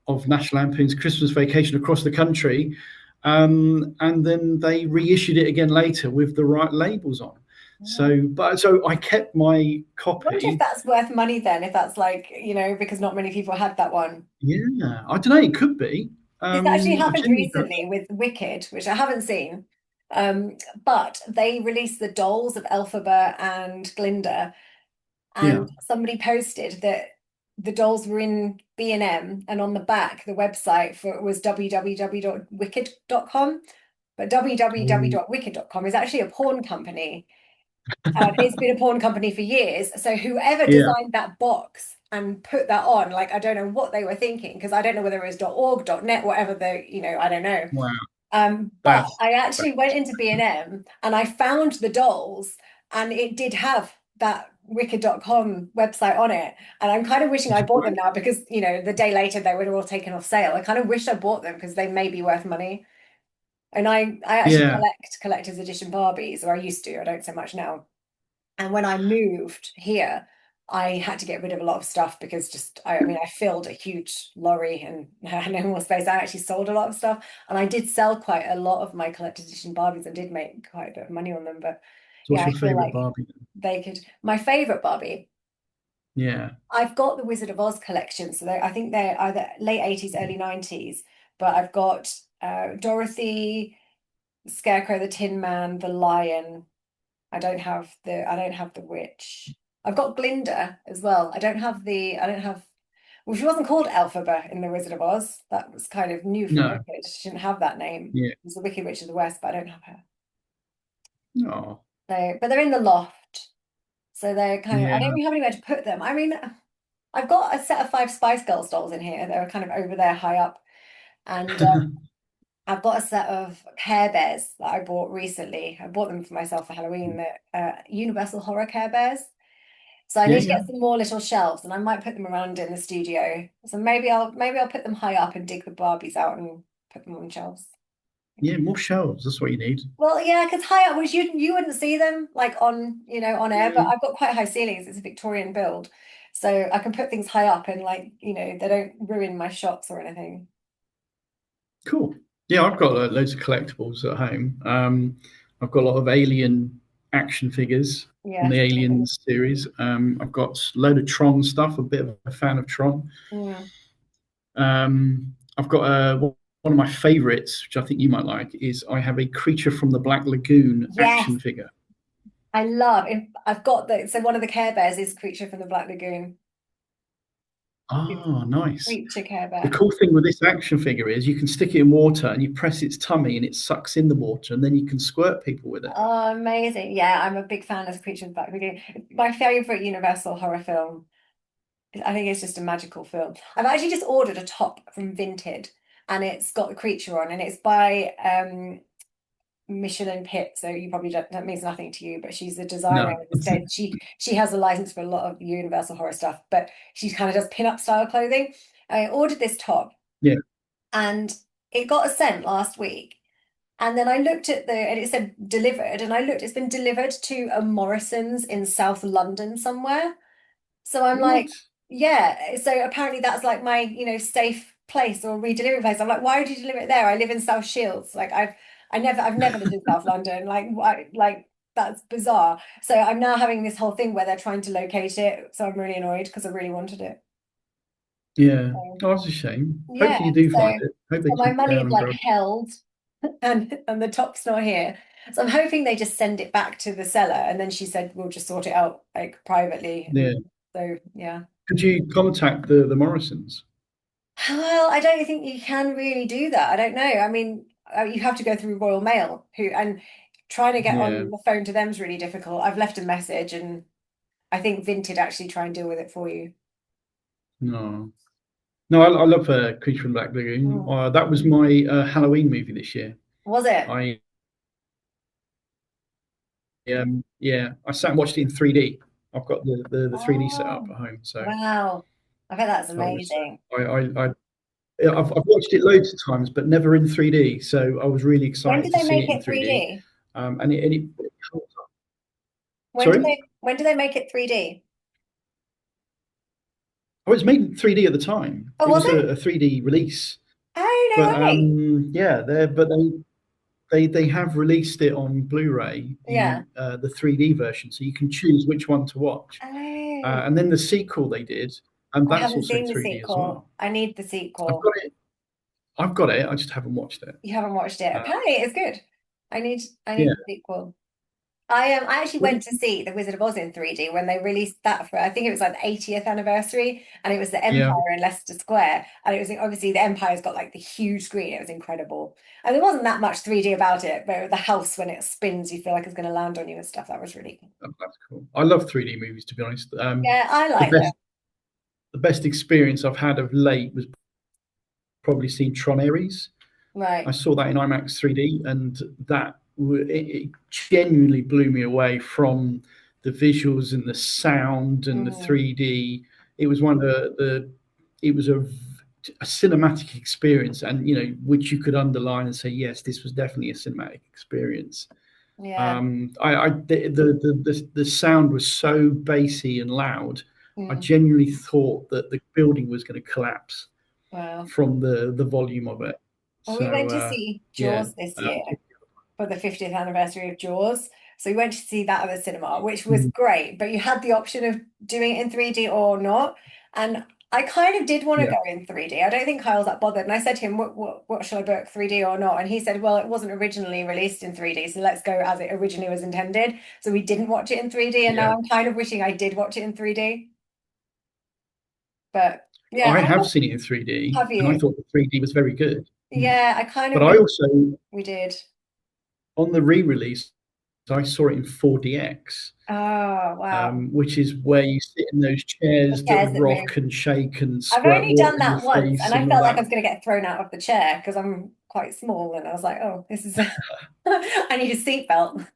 of National Lampoon's Christmas Vacation across the country. And then they reissued it again later with the right labels on. So I kept my I wonder if copy. that's worth money then, if that's like, because not many people had that one. Yeah, I don't know. It could be. This actually I happened genuinely don't recently with Wicked, which I haven't seen. But they released the dolls of Elphaba and Glinda, know. and somebody posted that the dolls were in B&M, and on the back, the website for it was www.wicked.com. But Yeah. www.wicked.com is actually a porn company. It's been a porn company for years. So whoever Yeah. designed that box and put that on, like I don't know what they were thinking because I don't know whether it was .org, .net, whatever I don't know. Wow. But That's I actually went into B&M and I found the dolls and it did have that wicked.com website on it. And I'm kind of wishing I bought them now because, the day later they were all taken off sale. I kind of wish I bought them because they may be worth money. And I actually yeah. collect collector's edition Barbies, or I used to, I don't so much now. And when I moved here, I had to get rid of a lot of stuff because I mean, I filled a huge lorry and had no more space. I actually sold a lot of stuff. And I did sell quite a lot of my collector's edition Barbies and did make quite a bit of money on them. But So yeah, what's I your feel favorite like Barbie then? they could. My favorite Barbie, Yeah. I've got the Wizard of Oz collection. So I think they're either late 80s, early 90s. But I've got Dorothy, Scarecrow, the Tin Man, the Lion. I don't have the witch. I've got Glinda as well. I don't have well, she wasn't called Elphaba in The Wizard of Oz. That was kind of new from No. Wicked. She didn't have that name. Yeah. It was the Wicked Witch of the West, but I don't have her. Oh. But they're in the loft. So they're kind of I Yeah. don't really have anywhere to put them. I mean, I've got a set of five Spice Girls dolls in here. They're kind of over there high up. And I've got a set of Care Bears that I bought recently. I bought them for myself for Halloween, the Universal Horror Care Bears. So I Yeah. need to Yeah. get some more little shelves, and I might put them around in the studio. So maybe I'll put them high up and dig the Barbies out and put them on shelves. Yeah. More shelves. That's what you need. Well, yeah, because high up, which you wouldn't see them like on air, but Mm. I've got quite high ceilings. It's a Victorian build, so I can put things high up and like they don't ruin my shots or anything. Cool. Yeah, I've got loads of collectibles at home. I've got a lot of Alien action figures from Yeah. the Aliens series. I've got a load of Tron stuff. A bit of a fan of Tron. Mm. I've got one of my favorites, which I think you might like, is I have a Creature from the Black Lagoon Yes, action figure. I've got so one of the Care Bears is Creature from the Black Lagoon. It's Oh, nice. Creature Care The Bear. cool thing with this action figure is you can stick it in water and you press its tummy and it sucks in the water and then you can squirt people with it. Oh, amazing. Yeah, I'm a big fan of Creature from the Black Lagoon. My favorite Universal horror film. I think it's just a magical film. I've actually just ordered a top from Vinted and it's got the creature on and it's by Michelin Pitt. So you probably don't, that means nothing to you, but she's a designer No. in the States. She has a license for a lot of Universal horror stuff, but she kind of does pin-up style clothing. I ordered this top Yeah. and it got a sent last week. And then I looked and it said delivered, and I looked, it's been delivered to a Morrison's in South London somewhere. So I'm like, What? yeah. So apparently that's like my, safe place or redelivery place. I'm like, why would you deliver it there? I live in South Shields. Like I've never lived in South London. Like why, like that's bizarre. So I'm now having this whole thing where they're trying to locate it. So I'm really annoyed because I really wanted it. Yeah. So, Oh, that's a shame. yeah. Hopefully you do So find it. Hope they so my keep it money down is and like grow. held and the top's not here. So I'm hoping they just send it back to the seller and then she said we'll just sort it out like privately. Yeah. And so yeah. Could you contact the Morrisons? Well, I don't think you can really do that. I don't know. I mean, you have to go through Royal Mail, and trying to get Yeah. on the phone to them is really difficult. I've left a message, and I think Vinted actually try and deal with it for you. No. No, I love Creature from the Black Lagoon. Mm. That was my Halloween movie this year. Was it? I yeah, I sat and watched it in 3D. I've got the 3D set up Oh, at home, so wow. I bet that's so I was amazing. I yeah, I've watched it loads of times, but never in 3D. So I was really When excited did to they see make it in it 3D. 3D? And it When did sorry, they? When do they make it 3D? Oh, it's made in 3D at the time. Oh, It was was it? a 3D release, Oh, but no way. yeah, they have released it on Blu-ray, Yeah. the 3D version, so you can choose which one to watch. Oh, And then the sequel they did, and I that's haven't also seen the 3D as sequel. well. I need the I've sequel. got it. I've got it. I just haven't watched it. You haven't watched it. Uh, Apparently, it's good. I need yeah. the sequel. I actually What went did to you? see The Wizard of Oz in 3D when they released that for, I think it was like the 80th anniversary, and it was the Yeah. Empire in Leicester Square. And it was obviously the Empire's got like the huge screen. It was incredible. And there wasn't that much 3D about it, but the house when it spins, you feel like it's going to land on you and stuff. That was really cool. That's cool. I love 3D movies, to be honest. Yeah, I The like them. best the best experience I've had of late was probably seeing Tron Ares. I Right. saw that in IMAX 3D, and it genuinely blew me away from the visuals and the sound and the Mm, 3D. It was one of it was a cinematic experience, and which you could underline and say, yes, this was definitely a cinematic experience. yeah. The sound was so bassy and loud. I Mm, genuinely thought that the building was going to collapse wow. from the volume of it. Well, we So went to see yeah, Jaws this year for the 50th anniversary of Jaws. So we went to see that at the cinema, which was mm, great, but you had the option of doing it in 3D or not. And I kind of did want to yeah, go in 3D. I don't think Kyle's that bothered. And I said to him, what should I book, 3D or not? And he said, well, it wasn't originally released in 3D, so let's go as it originally was intended. So we didn't watch it in 3D, and now yeah. I'm kind of wishing I did watch it in 3D. But yeah, I I have love, seen it in 3D, have and I you? thought the 3D was very good. Mm. Yeah, I kind of But I wish also, we did. on the re-release, I saw it in 4DX, Oh, wow. which is where you sit in those The chairs that chairs that move. rock and shake and I've squirt only water done in your that once, face and I and all felt like I that. was going to get thrown out of the chair because I'm quite small, and I was like, "Oh, this is I need a seatbelt."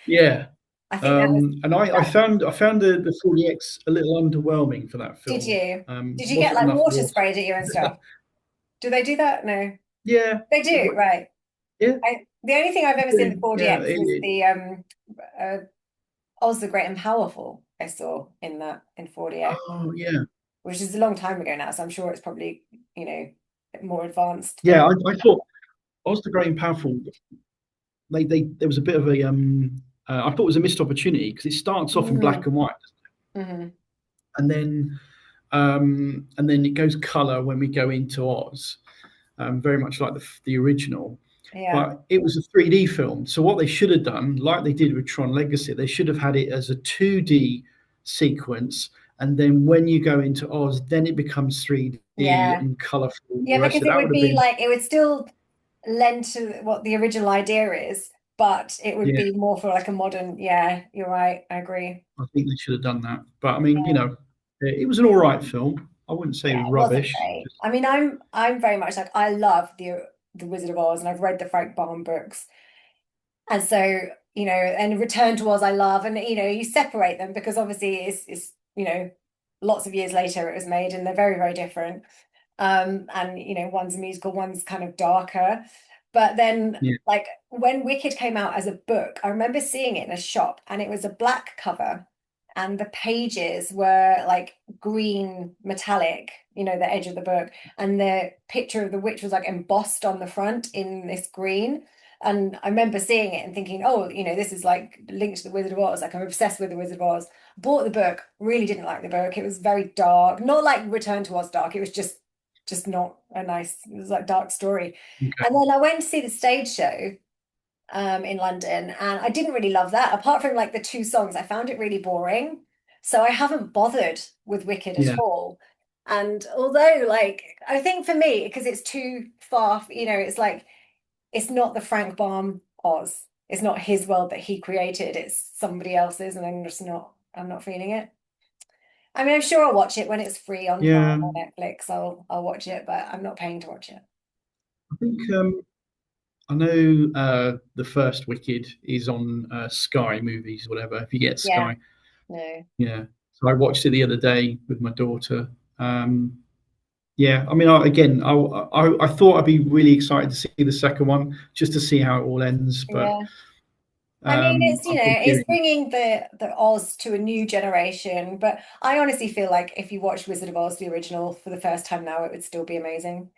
Yeah. I think that was And I that. found the 4DX a little underwhelming for that Did film. you? Did you get Wasn't like enough water water. sprayed at you and stuff? Do they do that? No, Yeah, they do, right? yeah, The only thing I've ever seen in yeah. 4DX was the uh, Oz the Great and Powerful I saw in that in 4DX, Oh, yeah, which is a long time ago now, so I'm sure it's probably, more advanced, yeah. but I thought Oz the Great and Powerful. They there was a bit of a I thought it was a missed opportunity because it starts off in black mm, and white, hmm, and then it goes color when we go into Oz, very much like the original. yeah. But it was a 3D film, so what they should have done, like they did with Tron Legacy, they should have had it as a 2D sequence, and then when you go into Oz, then it becomes 3D Yeah. and colorful. The Yeah, rest because of it that would would have be been, like it would still lend to what the original idea is, but it would yeah. be more for like a modern, yeah, you're right. I agree. I think they should have done that. But I mean, Yeah, it was an all right film. I wouldn't say it yeah, was it wasn't rubbish. great. I mean, I'm very much like I love the Wizard of Oz and I've read the Frank Baum books. And so, and Return to Oz I love, and you separate them because obviously it's lots of years later it was made and they're very, very different. And one's a musical, one's kind of darker. But then, Yeah, like when Wicked came out as a book, I remember seeing it in a shop, and it was a black cover, and the pages were like green metallic, the edge of the book, and the picture of the witch was like embossed on the front in this green. And I remember seeing it and thinking, oh, this is like linked to the Wizard of Oz. Like I'm obsessed with the Wizard of Oz. Bought the book, really didn't like the book. It was very dark, not like Return to Oz dark. It was just not a nice, it was like dark story. And okay. then I went to see the stage show in London, and I didn't really love that. Apart from like the two songs, I found it really boring. So I haven't bothered with Wicked at Yeah, all. And although, like, I think for me, because it's too far, it's like it's not the Frank Baum Oz. It's not his world that he created. It's somebody else's, and I'm not feeling it. I mean, I'm sure I'll watch it when it's free on Prime yeah. or Netflix. I'll watch it, but I'm not paying to watch it. I think I know the first Wicked is on Sky Movies, whatever. If you get Yeah, Sky, no. yeah. So I watched it the other day with my daughter. Yeah, I mean, I thought I'd be really excited to see the second one just to see how it all ends, but Yeah. I mean, it's I've got it's viewing. bringing the Oz to a new generation, but I honestly feel like if you watched Wizard of Oz, the original, for the first time now, it would still be amazing.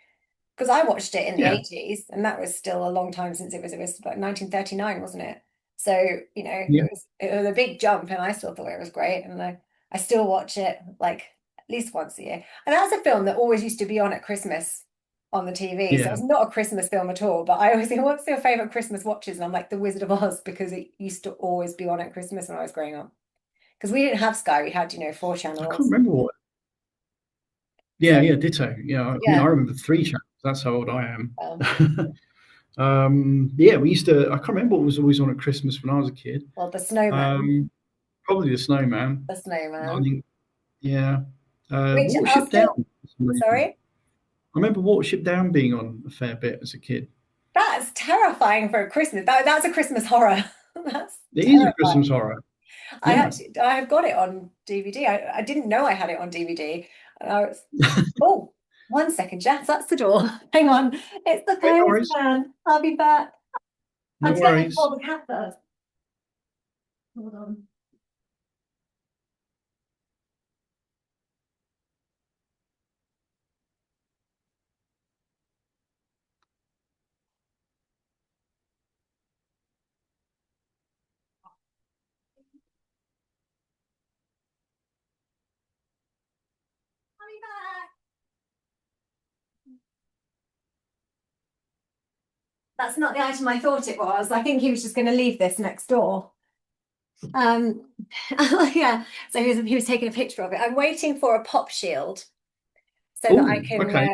Because I watched it in the Yeah, 80s, and that was still a long time since it was like 1939, wasn't it? So, yeah, it was a big jump, and I still thought it was great, and I still watch it like at least once a year. And that's a film that always used to be on at Christmas on the TV. So yeah. it's not a Christmas film at all, but I always think, what's your favorite Christmas watches? And I'm like The Wizard of Oz because it used to always be on at Christmas when I was growing up. Because we didn't have Sky, we had, four I can't channels. remember what. So Yeah, yeah, ditto. Yeah, I mean, I yeah, remember three channels. That's how old I am. well, Yeah, we used to. I can't remember what was always on at Christmas when I was a kid. well, the snowman, Probably the Snowman. the I snowman. think, yeah. Which I'll Watership Down still, for some reason. sorry, I remember Watership Down being on a fair bit as a kid. that's terrifying for a Christmas. That's a Christmas horror. That's It is a terrifying. Christmas horror. Yeah. I have got it on DVD. I didn't know I had it on DVD. And I was, oh, 1 second, Jess, that's the door. Hang on. It's the Okay, no worries. postman. I'll be back. I'm No just going to worries. call the cat first. Hold on. I'll be back. That's not the item I thought it was. I think he was just going to leave this next door. Um, yeah. So he was taking a picture of it. I'm waiting for a pop shield so that I Oh, can okay.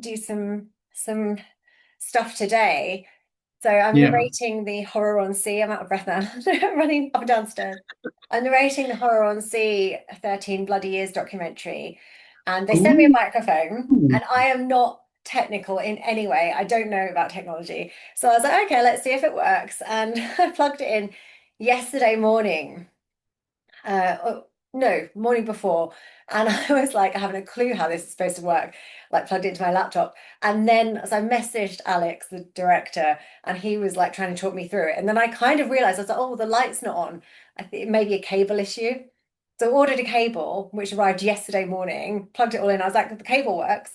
do some stuff today. So I'm Yeah. narrating the Horror on Sea. I'm out of breath now. Running up and downstairs. I'm narrating the Horror on Sea 13 Bloody Years documentary. And they sent me a Ooh. microphone, and I am not technical in any way. I don't know about technology. So I was like, okay, let's see if it works. And I plugged it in yesterday morning. No, morning before. And I was like, I haven't a clue how this is supposed to work, like plugged into my laptop. And then so I messaged Alex, the director, and he was like trying to talk me through it. And then I kind of realized I was like, oh, the light's not on. I think it may be a cable issue. So I ordered a cable, which arrived yesterday morning, plugged it all in. I was like, the cable works.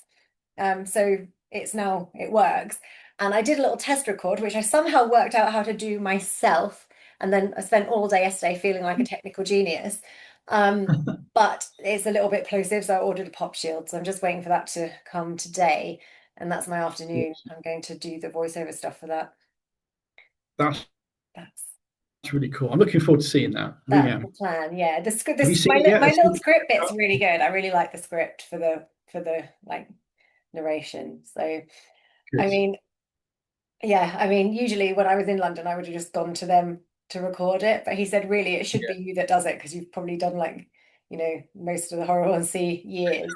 So it works. And I did a little test record, which I somehow worked out how to do myself. And then I spent all day yesterday feeling like a technical genius. Um, but it's a little bit plosive, so I ordered a pop shield. So I'm just waiting for that to come today. And that's my afternoon. I'm going to do the voiceover stuff for that. That's That's really cool. I'm looking forward to seeing that. I really that's the am. plan. Yeah. The script Have you this seen it yet? my Has little it- script bit's really good. I really like the script for the like narration. So I Good. mean, yeah, I mean, usually when I was in London, I would have just gone to them to record it. But he said, really, it should be you that does it because you've probably done like, most of the horror on sea years.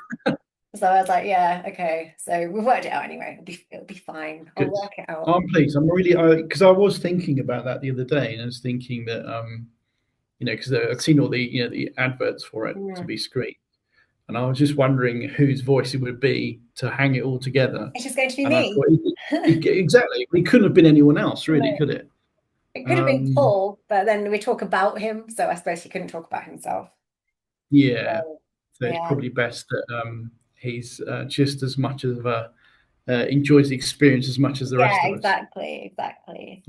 So I was like, yeah, okay. So we've worked it out anyway. It'll be fine. I'll Good. work it out. I'm pleased. I'm really because I was thinking about that the other day, and I was thinking that because I'd seen all the the adverts for it to Mm. be screened, and I was just wondering whose voice it would be to hang it all together. It's just going to be And I me. thought exactly, it couldn't have been anyone else, really, No, could it? it could have been Um, Paul, but then we talk about him, so I suppose he couldn't talk about himself. yeah, So, so it's yeah. probably best that he's just as much of a enjoys the experience as much as the Yeah, rest of us. exactly.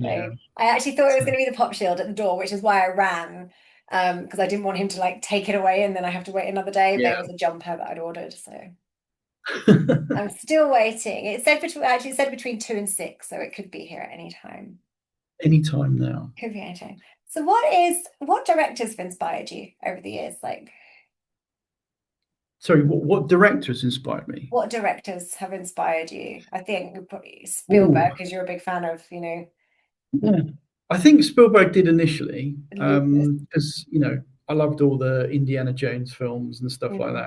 So Yeah. I actually thought it was So, going to be the pop shield at the door, which is why I ran, because I didn't want him to like take it away and then I have to wait another day. But yeah. it was a jumper that I'd ordered, so I'm still waiting. It said between 2 and 6, so it could be here at any time. Anytime now. Could be any time. So what directors have inspired you over the years? Like Sorry, what directors inspired me? what directors have inspired you? I think probably Oh, Spielberg, because you're a big fan of, yeah. I think Spielberg did initially, Lucas. because I loved all the Indiana Jones films and stuff like Mm,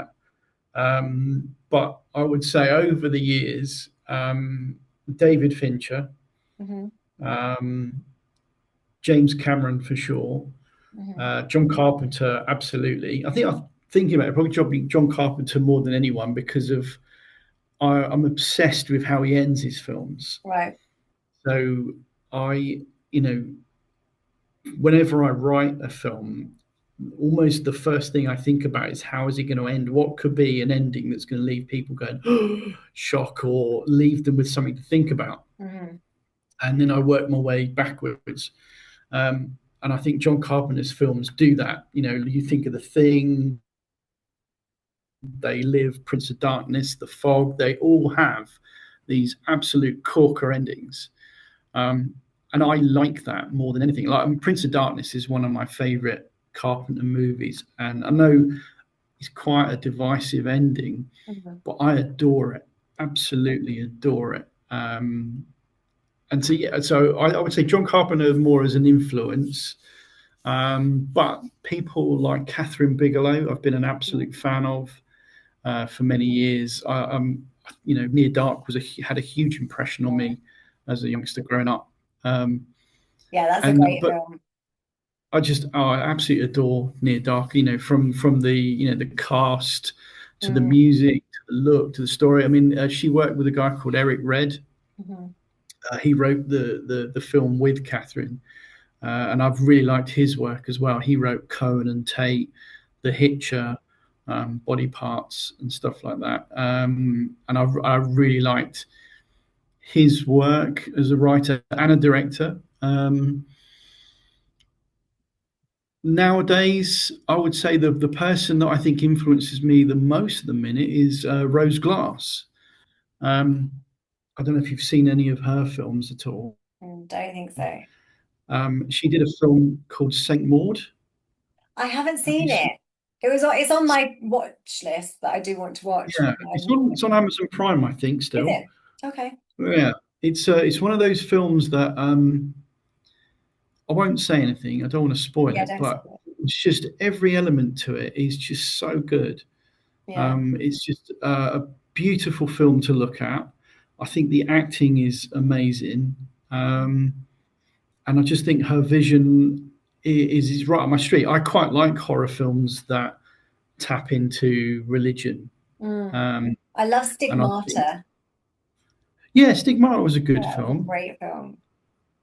that. But I would say over the years, David Fincher, mhm, um, James Cameron for sure, mhm. John Carpenter absolutely. I think I'm thinking about it, probably John Carpenter more than anyone because of I'm obsessed with how he ends his films. Right. So I, you know, whenever I write a film, almost the first thing I think about is how is it going to end? What could be an ending that's going to leave people going shock or leave them with something to think about? Mhm. And then I work my way backwards. And I think John Carpenter's films do that. You know, you think of The Thing, They Live, Prince of Darkness, The Fog. They all have these absolute corker endings. Um, and I like that more than anything. Like Prince of Darkness is one of my favorite Carpenter movies, and I know it's quite a divisive ending, Mhm. but I adore it. Absolutely adore it. And so yeah, so I would say John Carpenter more as an influence, but people like Catherine Bigelow, I've been an absolute fan of for many years. You know, Near Dark had a huge impression on Yeah. me as a youngster growing up. Um, Yeah, that's a and great but film. I absolutely adore Near Dark. You know, from the the cast to the Mm. music to the look to the story. I mean, she worked with a guy called Eric Red. Mhm. He wrote the film with Catherine, and I've really liked his work as well. He wrote Cohen and Tate, The Hitcher, Body Parts, and stuff like that. And I really liked his work as a writer and a director. Nowadays, I would say the person that I think influences me the most at the minute is Rose Glass. Um, I don't know if you've seen any of her films at all. Don't think so. She did a film called Saint Maud. I haven't Have you seen seen? it. It's on my watch list that I do want to watch. Yeah, it's on Amazon Prime, I think. Is Still, it? Okay. yeah, it's one of those films that I won't say anything. I don't want to spoil Yeah, it, don't say but it. it's just every element to it is just so good. Yeah. It's just a beautiful film to look at. I think the acting is amazing, and I just think her vision is right on my street. I quite like horror films that tap into religion, Mm. um, I love and I think Stigmata. yeah, Stigmata was a Oh, good that was a film. great film.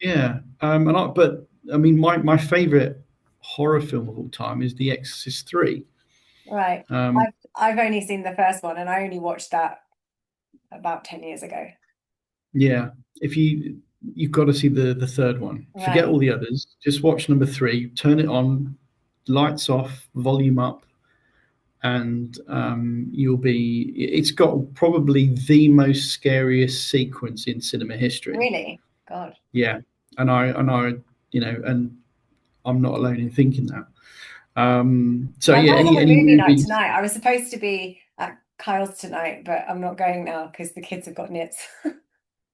Yeah, but I mean, my favorite horror film of all time is The Exorcist 3. Right. Um, I've only seen the first one and I only watched that about 10 years ago. yeah, if you've got to see the third one. Forget Right. all the others. Just watch number 3. Turn it on, lights off, volume up, and you'll be. It's got probably the most scariest sequence in cinema history. Really? God. Yeah, and I, and I'm not alone in thinking that. So I yeah, might have a any movie night movies? tonight. I was supposed to be at Kyle's tonight, but I'm not going now because the kids have got nits.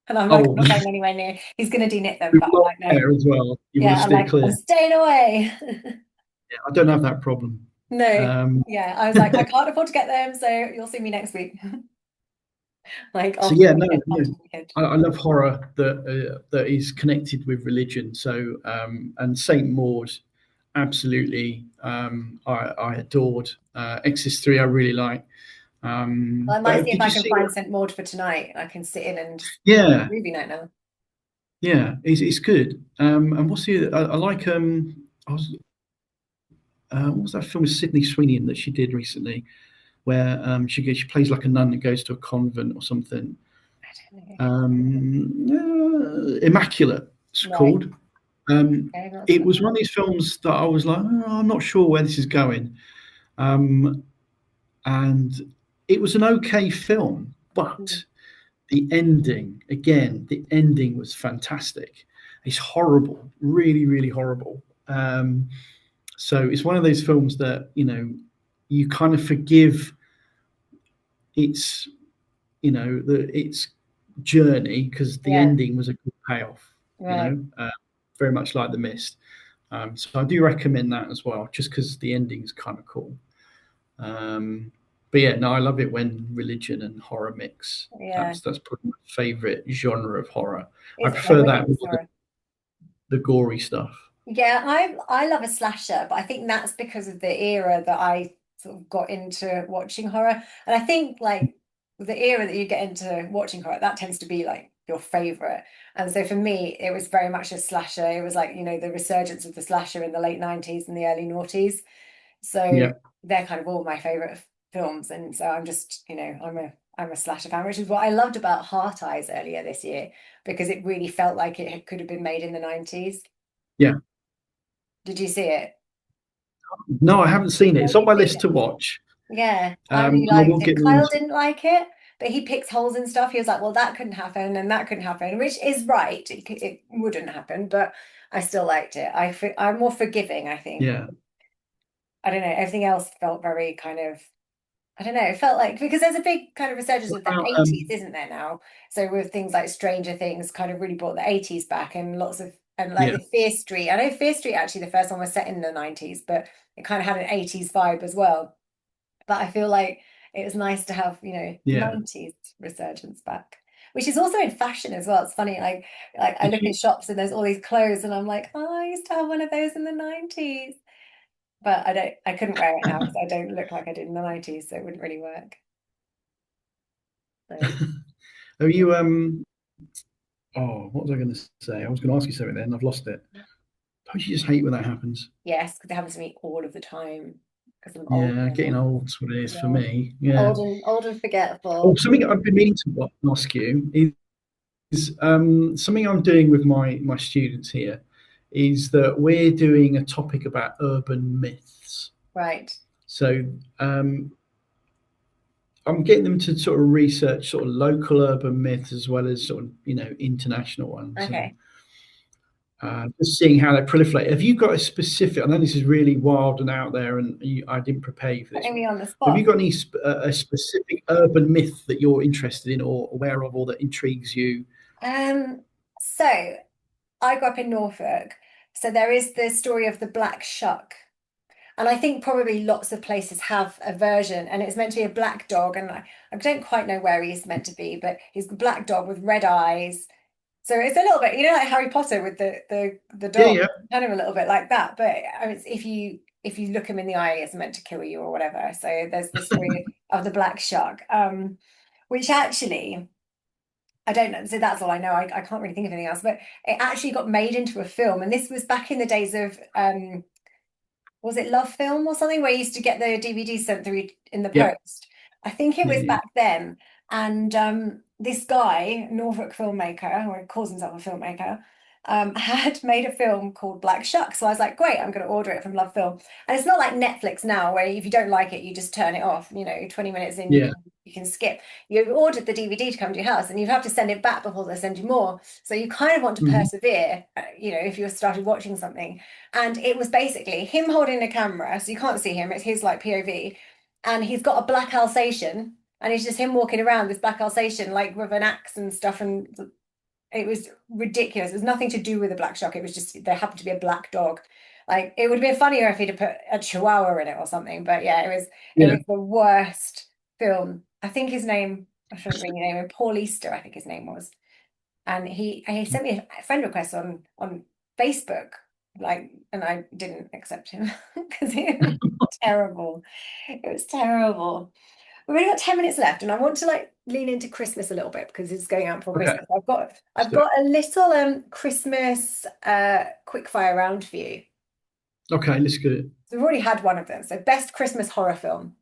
And I'm like, I'm Oh, not going anywhere near. He's going to de-knit them, we've but I'm got like, no. there as well. You want Yeah, to I'm stay like, I'm clear. staying away. Yeah, I don't have that problem. No. Um, Yeah, I was like, I can't afford to get them, so you'll see me next week. Like so after yeah, the no, weekend, no. after the weekend. I love horror that is connected with religion. So and Saint Maud, absolutely, I adored. Exorcist 3, I really like. Well, I might But see if did I you can see? find St. Maud for tonight. I can sit in and just Yeah, movie night now. yeah, it's good. And what's the? I like. What was that film with Sydney Sweeney in that she did recently, where she plays like a nun that goes to a convent or something. I don't know. Immaculate, it's Right. called. Um, Okay, that's it fine. was one of these films that I was like, "Oh, I'm not sure where this is going," um, and it was an okay film, Mm. but the ending was fantastic. It's horrible, really, really horrible. So it's one of those films that you kind of forgive its its journey because the Yeah, ending was a good payoff. right. Very much like The Mist. So I do recommend that as well, just because the ending's kind of cool. Um, but yeah, no, I love it when religion and horror mix. Yeah. That's probably my favorite genre of horror. I Is it a prefer that religious more than horror? the gory stuff. Yeah, I love a slasher, but I think that's because of the era that I sort of got into watching horror. And I think like the era that you get into watching horror, that tends to be like your favorite. And so for me, it was very much a slasher. It was like, the resurgence of the slasher in the late 90s and the early noughties. So Yeah, they're kind of all my favorite films. And so I'm just, I'm a slasher fan, which is what I loved about Heart Eyes earlier this year, because it really felt like could have been made in the 90s. yeah. Did you see it? No, I haven't seen it. Oh, It's on you my see list it? to watch. Yeah, I really I liked will it. get around Kyle to. didn't like it, but he picks holes in stuff. He was like, well, that couldn't happen and that couldn't happen, which is right. It wouldn't happen, but I still liked it. I'm more forgiving, I think. Yeah. I don't know. Everything else felt very kind of, I don't know. It felt like, because there's a big kind of resurgence What of the about 80s, isn't there now? So with things like Stranger Things kind of really brought the 80s back, and lots of, and like yeah, the Fear Street. I know Fear Street, actually, the first one was set in the 90s, but it kind of had an 80s vibe as well. But I feel like it was nice to have, yeah. 90s resurgence back, which is also in fashion as well. It's funny, like I Did look in you? shops and there's all these clothes and I'm like, oh, I used to have one of those in the 90s. But I couldn't wear it now because I don't look like I did in the 90s, so it wouldn't really work. So Are you? Oh, what was I going to say? I was going to ask you something then. I've lost it. Don't you just hate when that happens? yes, because it happens to me all of the time because I'm old Yeah, getting now. old's what it is for Yeah. me. Yeah. Old and Oh, forgetful. something I've been meaning to ask you is something I'm doing with my students here is that we're doing a topic about urban myths. Right. So I'm getting them to sort of research sort of local urban myths as well as sort of international ones, and Okay. just seeing how they proliferate. Have you got a specific? I know this is really wild and out there, and I didn't prepare you for this Putting one. me on the But have you spot. got a specific urban myth that you're interested in or aware of, or that intrigues you? So I grew up in Norfolk, so there is the story of the black shuck. And I think probably lots of places have a version, and it's meant to be a black dog. And I don't quite know where he's meant to be, but he's a black dog with red eyes. So it's a little bit, like Harry Potter with the Yeah, dog, yeah, kind of a little bit like that. But I mean, if you look him in the eye, it's meant to kill you or whatever. So there's the story of the black shark, which actually I don't know. So that's all I know. I can't really think of anything else. But it actually got made into a film, and this was back in the days of was it Love Film or something, where you used to get the DVD sent through in the yeah, post. I think it yeah, was yeah, back then. And this guy, Norfolk filmmaker, or he calls himself a filmmaker, had made a film called Black Shuck. So I was like, great, I'm going to order it from Love Film. And it's not like Netflix now, where if you don't like it, you just turn it off. 20 minutes in, yeah. you can skip. You've ordered the DVD to come to your house, and you have to send it back before they send you more. So you kind of want to Hmm. persevere, if you started watching something. And it was basically him holding a camera, so you can't see him, it's his like POV, and he's got a black Alsatian, and it's just him walking around this black Alsatian, like with an axe and stuff. And it was ridiculous. It was nothing to do with the black shark, it was just there happened to be a black dog. Like, it would have been funnier if he'd have put a chihuahua in it or something. But yeah, it Yeah. was the worst film. I think his name, I shouldn't really name him, Paul Easter, I think his name was. And he sent me a friend request on Facebook, like, and I didn't accept him because it was terrible. It was terrible. We've only got 10 minutes left, and I want to like lean into Christmas a little bit because it's going out for Okay. Christmas. I've So, got a little Christmas quick fire round for you. okay, let's go. So we've already had one of them. So best Christmas horror film.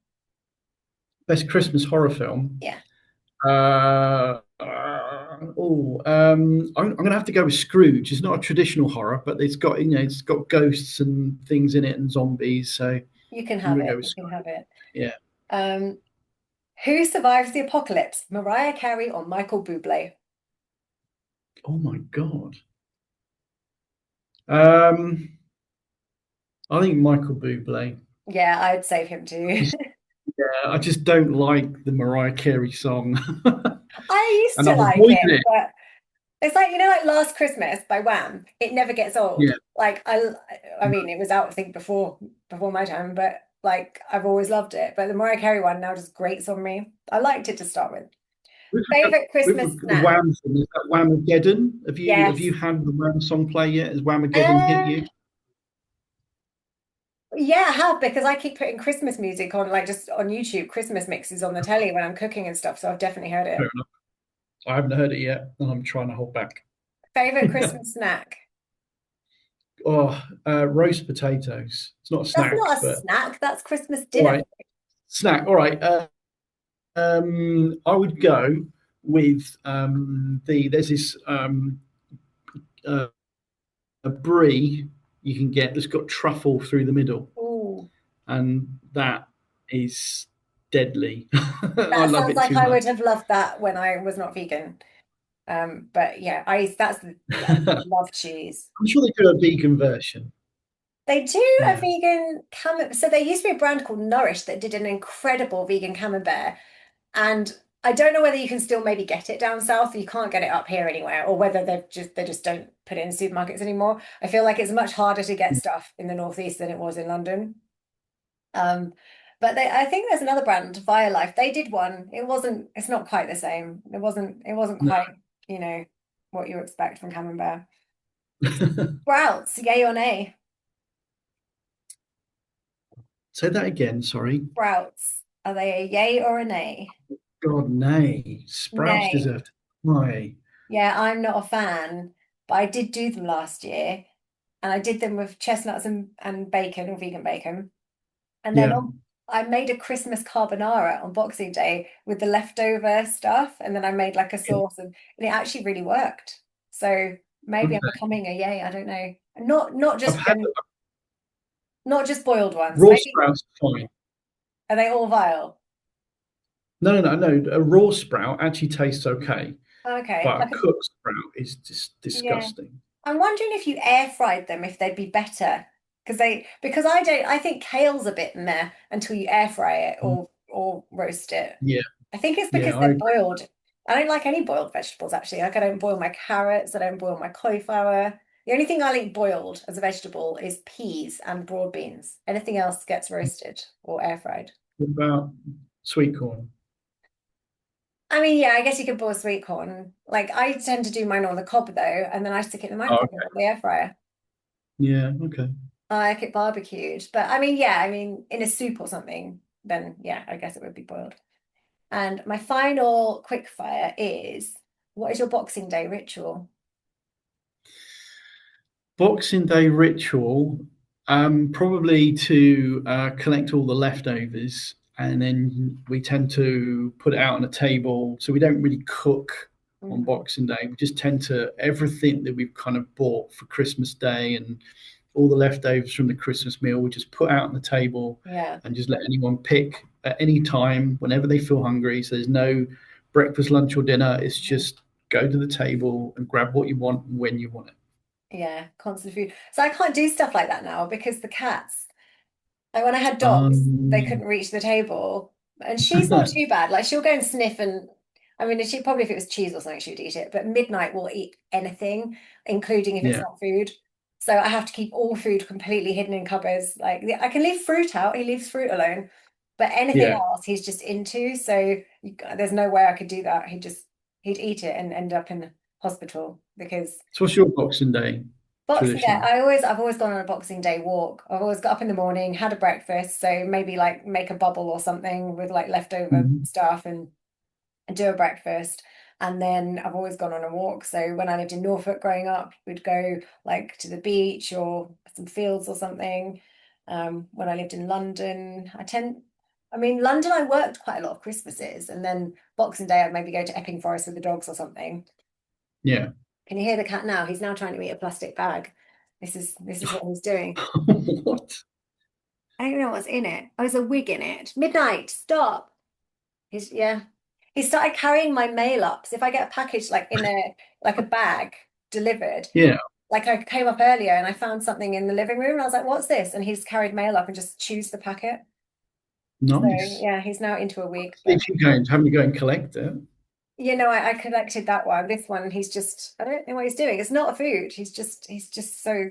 Best Christmas horror film. Yeah, I'm going to have to go with Scrooge. It's not a traditional horror, but it's got ghosts and things in it and zombies. So you can I'm have going to it. go with You can Scrooge. have it. Yeah. Um, who survives the apocalypse? Mariah Carey or Michael Bublé? Oh my God. Um, I think Michael Bublé. Yeah, I'd save him I too. just, yeah, I just don't like the Mariah Carey song, I used and to I've like avoided it, it. but it's like, like Last Christmas by Wham. It never gets old. Yeah. Like, I mean, it was out, I think, before my time, but like I've always loved it. But the Mariah Carey one now just grates on me. I liked it to start with. With, Favorite Christmas with the snack? Wham song, is that Whamageddon? Have you Yes. had the Wham song play yet? Has Whamageddon hit Uh, you? yeah, I have, because I keep putting Christmas music on, like just on YouTube, Christmas mixes on the telly when I'm cooking and stuff. So I've definitely heard Fair it. enough. I haven't heard it yet, and I'm trying to hold back. Favorite Christmas snack? Oh, roast potatoes. It's not a That's snack, not a but snack. That's Christmas all dinner. right. Snack. All right. I would go with there's this uh, a brie you can get that's got truffle through the middle, Ooh, and that is deadly. I that love sounds it like too I much. would have loved that when I was not vegan. But yeah, I love cheese. I'm sure they do a vegan version. They do a Yeah. vegan camembert. So there used to be a brand called Nourish that did an incredible vegan camembert. And I don't know whether you can still maybe get it down south. You can't get it up here anywhere, or whether they just don't put it in supermarkets anymore. I feel like it's much harder to get stuff in the northeast than it was in London. Um, but I think there's another brand, Via Life. They did one. It's not quite the same. It wasn't No. quite, you know, what you expect from camembert. Sprouts, yay or nay? Say that again. Sorry. Sprouts, are they a yay or a nay? God, nay. Sprouts Nay. deserve to die. Yeah, I'm not a fan, but I did do them last year, and I did them with chestnuts and bacon or vegan bacon. And then Yeah. I made a Christmas carbonara on Boxing Day with the leftover stuff, and then I made like a sauce, and it actually really worked. So maybe I'm Okay. becoming a yay. I don't know. Not I've just had not just boiled ones. raw Maybe sprouts fine. are they all vile? No. A raw sprout actually tastes okay, Okay, but a like a cooked sprout is just yeah. disgusting. I'm wondering if you air fried them, if they'd be better. Because I don't, I think kale's a bit meh until you air fry it Mm. or roast it. Yeah, I think it's yeah, because I they're agree. boiled. I don't like any boiled vegetables actually. Like I don't boil my carrots, I don't boil my cauliflower. The only thing I'll eat boiled as a vegetable is peas and broad beans. Anything else gets roasted or air fried. What about sweet corn? I mean, yeah, I guess you could boil sweet corn. Like I tend to do mine on the cob though, and then I stick it in the Oh, microwave okay. or the air fryer. Yeah, okay. I like it barbecued. But I mean, yeah, I mean, in a soup or something, then yeah, I guess it would be boiled. And my final quick fire is, what is your Boxing Day ritual? Boxing Day ritual, probably to collect all the leftovers, and then we tend to put it out on a table. So we don't really cook on Mhm. Boxing Day. We just tend to everything that we've kind of bought for Christmas Day and all the leftovers from the Christmas meal, we just put out on the table Yeah, and just let anyone pick at any time whenever they feel hungry. So there's no breakfast, lunch, or dinner. It's mhm. just go to the table and grab what you want when you want it. Yeah, constant food. So I can't do stuff like that now because the cats. Like when I had dogs, they Um, couldn't reach the table. And she's not too bad. Like she'll go and sniff and I mean she probably if it was cheese or something, she'd eat it. But Midnight will eat anything, including if it's yeah, not food. So I have to keep all food completely hidden in cupboards. Like I can leave fruit out, he leaves fruit alone. But anything yeah. else he's just into. So there's no way I could do that. He'd eat it and end up in hospital because So what's your Boxing Day Boxing Day, tradition? I've always gone on a Boxing Day walk. I've always got up in the morning, had a breakfast, so maybe like make a bubble or something with like leftover Mhm. stuff and do a breakfast. And then I've always gone on a walk. So when I lived in Norfolk growing up, we'd go like to the beach or some fields or something. When I lived in London, I mean, London, I worked quite a lot of Christmases, and then Boxing Day, I'd maybe go to Epping Forest with the dogs or something. Yeah. Can you hear the cat now? He's now trying to eat a plastic bag. This is what he's doing. What? I don't know what's in it. Oh, there's a wig in it. Midnight, stop. He's yeah. He started carrying my mail up. So if I get a package like in a bag delivered, Yeah. like I came up earlier and I found something in the living room and I was like, what's this? And he's carried mail up and just chews the packet. So Nice. yeah, he's now into a wig. But If you go and having to go and collect it. I collected that one. This one, he's just I don't know what he's doing. It's not a food. He's just so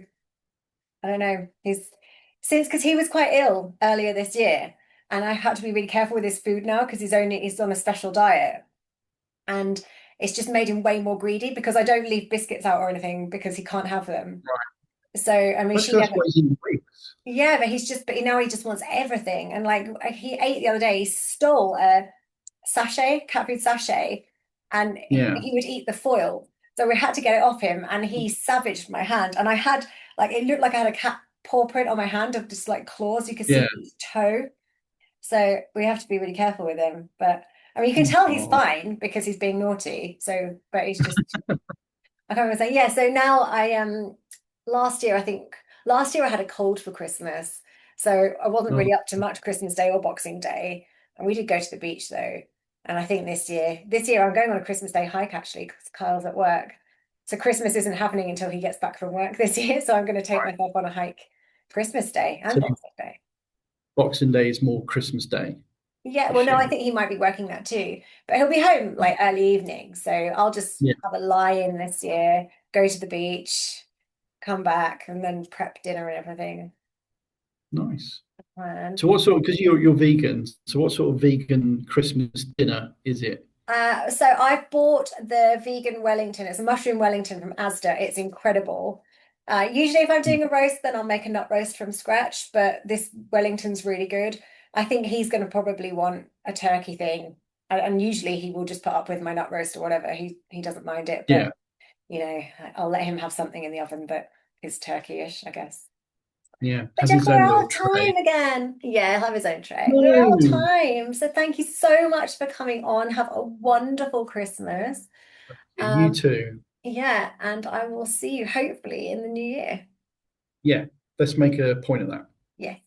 I don't know. Because he was quite ill earlier this year, and I had to be really careful with his food now because he's on a special diet, and it's just made him way more greedy because I don't leave biscuits out or anything because he can't have them. So I mean, Right. she That's never. what he's in weeks. Yeah, but now he just wants everything, and like he ate the other day, he stole a cat food sachet and Yeah. he would eat the foil. So we had to get it off him, and he savaged my hand. And I had like it looked like I had a cat paw print on my hand of just like claws. You could Yeah. see his toe. So we have to be really careful with him. But I mean, you can tell he's Oh, fine because he's being naughty. So, but he's just I can't remember saying, yeah. So now last year, I think last year I had a cold for Christmas. So I wasn't no. really up to much Christmas Day or Boxing Day. And we did go to the beach though. And I think this year I'm going on a Christmas Day hike actually because Kyle's at work. So Christmas isn't happening until he gets back from work this year. So I'm going to take Right. myself on a hike Christmas Day and So Boxing Day. Boxing Day is more Christmas Day Yeah, well, this no, I year. think he might be working that too, but he'll be home like early evening. So I'll just Yeah. have a lie in this year, go to the beach, come back, and then prep dinner and everything. Nice. And So what sort of, because you're vegan, so what sort of vegan Christmas dinner is it? so I've bought the vegan Wellington. It's a mushroom Wellington from Asda. It's incredible. Usually, if I'm doing a roast, then I'll make a nut roast from scratch, but this Wellington's really good. I think he's going to probably want a turkey thing, and usually he will just put up with my nut roast or whatever. He doesn't mind it, but Yeah. you know, I'll let him have something in the oven that is turkey-ish, I guess. Yeah. But Has Jeff, his we're own out little of tray. time again. Yeah, he'll have his own tray. We're out of No. time. So thank you so much for coming on. Have a wonderful Christmas. You Um, too. yeah, and I will see you hopefully in the new year. Yeah. Let's make a point of that. Yes.